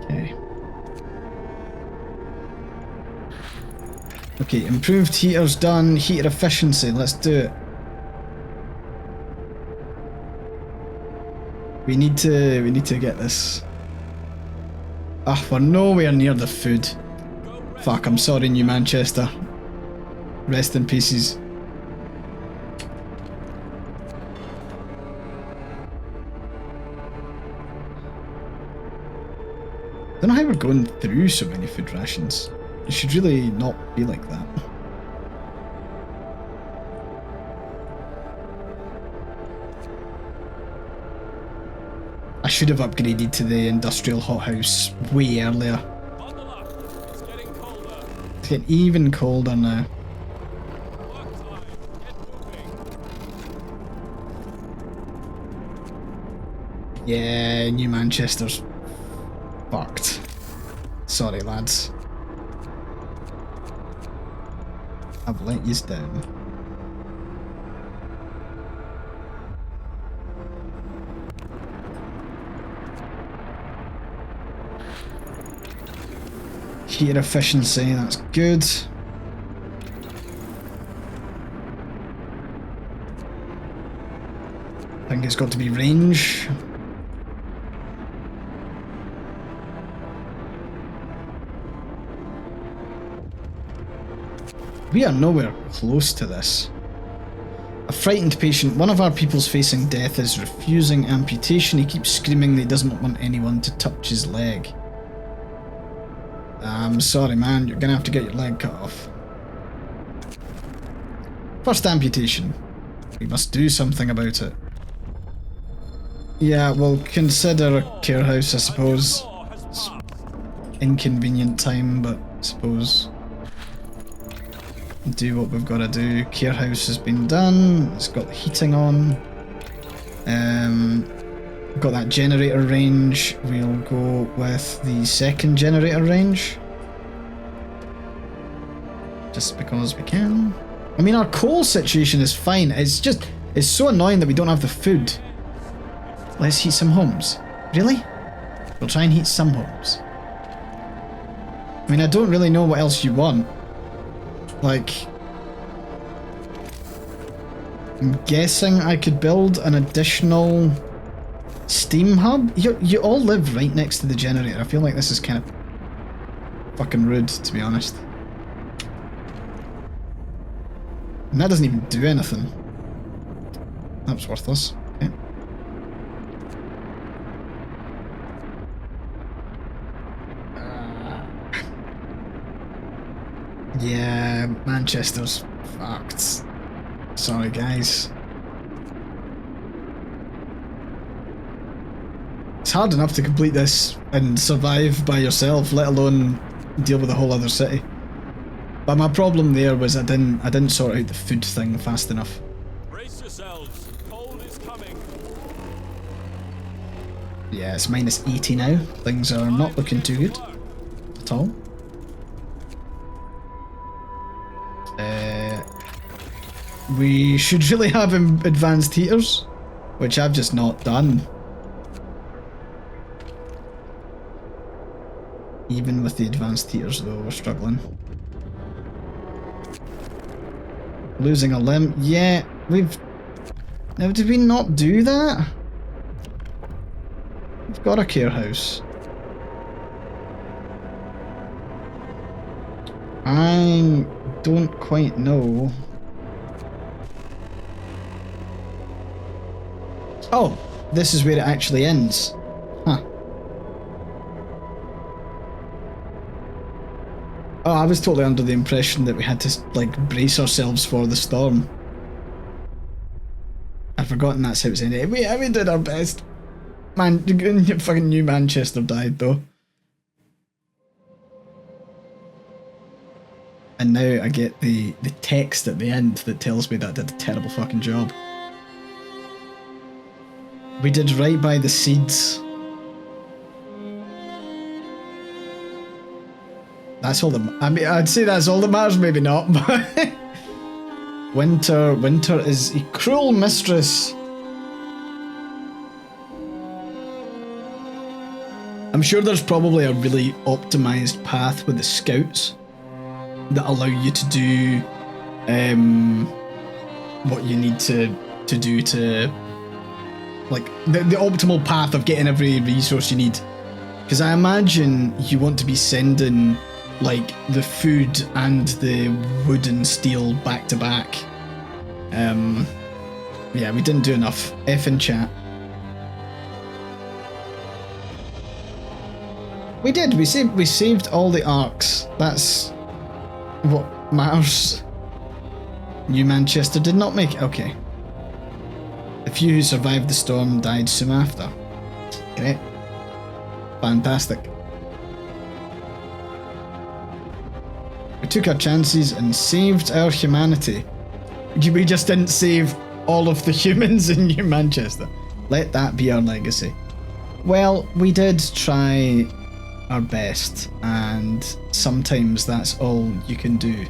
[SPEAKER 1] Okay. Okay, improved heaters done. Heater efficiency. Let's do it. We need to get this. Ah, we're nowhere near the food. Fuck, I'm sorry, New Manchester. Rest in pieces. I don't know how we're going through so many food rations. It should really not be like that. I should have upgraded to the industrial hothouse way earlier.
[SPEAKER 2] Bundle up. It's getting colder.
[SPEAKER 1] It's getting even colder now.
[SPEAKER 2] Work time. Get moving.
[SPEAKER 1] Yeah, New Manchester's fucked. Sorry, lads. I've let yous down. Heater efficiency, that's good. I think it's got to be range. We are nowhere close to this. A frightened patient. One of our people's facing death is refusing amputation. He keeps screaming that he doesn't want anyone to touch his leg. I'm sorry, man. You're gonna have to get your leg cut off. First amputation. We must do something about it. Yeah, we'll consider a care house, I suppose.
[SPEAKER 2] War has
[SPEAKER 1] It's
[SPEAKER 2] passed.
[SPEAKER 1] inconvenient time, but I suppose do what we've got to do. Care house has been done. It's got the heating on. Got that generator range. We'll go with the second generator range. Just because we can. I mean, our coal situation is fine. It's so annoying that we don't have the food. Let's heat some homes. Really? We'll try and heat some homes. I mean, I don't really know what else you want. Like, I'm guessing I could build an additional steam hub. You all live right next to the generator. I feel like this is kind of fucking rude, to be honest. And that doesn't even do anything. That's worthless. Okay. Yeah, Manchester's fucked. Sorry, guys. It's hard enough to complete this and survive by yourself, let alone deal with a whole other city. But my problem there was I didn't sort out the food thing fast enough.
[SPEAKER 2] Brace yourselves. Cold is coming.
[SPEAKER 1] Yeah, it's minus 80 now. Things are not looking too good at all. We should really have advanced heaters, which I've just not done. Even with the advanced heaters though, we're struggling. Losing a limb. Yeah, now, did we not do that? We've got a care house. I don't quite know. Oh, this is where it actually ends. Huh. Oh, I was totally under the impression that we had to, like, brace ourselves for the storm. I'd forgotten that's how it's ended. We did our best. Man, fucking New Manchester died, though. And now I get the text at the end that tells me that I did a terrible fucking job. We did right by the seeds. That's all that. I mean, I'd say that's all that matters. Maybe not, but winter is a cruel mistress. I'm sure there's probably a really optimized path with the scouts that allow you to do what you need to do to, like, the optimal path of getting every resource you need. Because I imagine you want to be sending, like, the food and the wood and steel back to back. Yeah, we didn't do enough. F in chat. We did. We saved all the Arks. That's what matters. New Manchester did not make it. Okay. The few who survived the storm died soon after. Great. Fantastic. We took our chances and saved our humanity. We just didn't save all of the humans in New Manchester. Let that be our legacy. Well, we did try our best, and sometimes that's all you can do.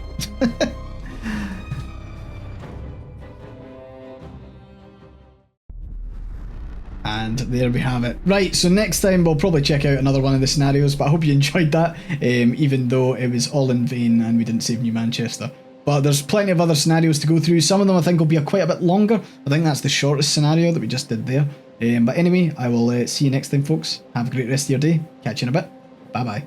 [SPEAKER 1] And there we have it. Right, so next time we'll probably check out another one of the scenarios, but I hope you enjoyed that, even though it was all in vain and we didn't save New Manchester. But there's plenty of other scenarios to go through. Some of them I think will be quite a bit longer. I think that's the shortest scenario that we just did there. But anyway, I will see you next time, folks. Have a great rest of your day. Catch you in a bit. Bye bye.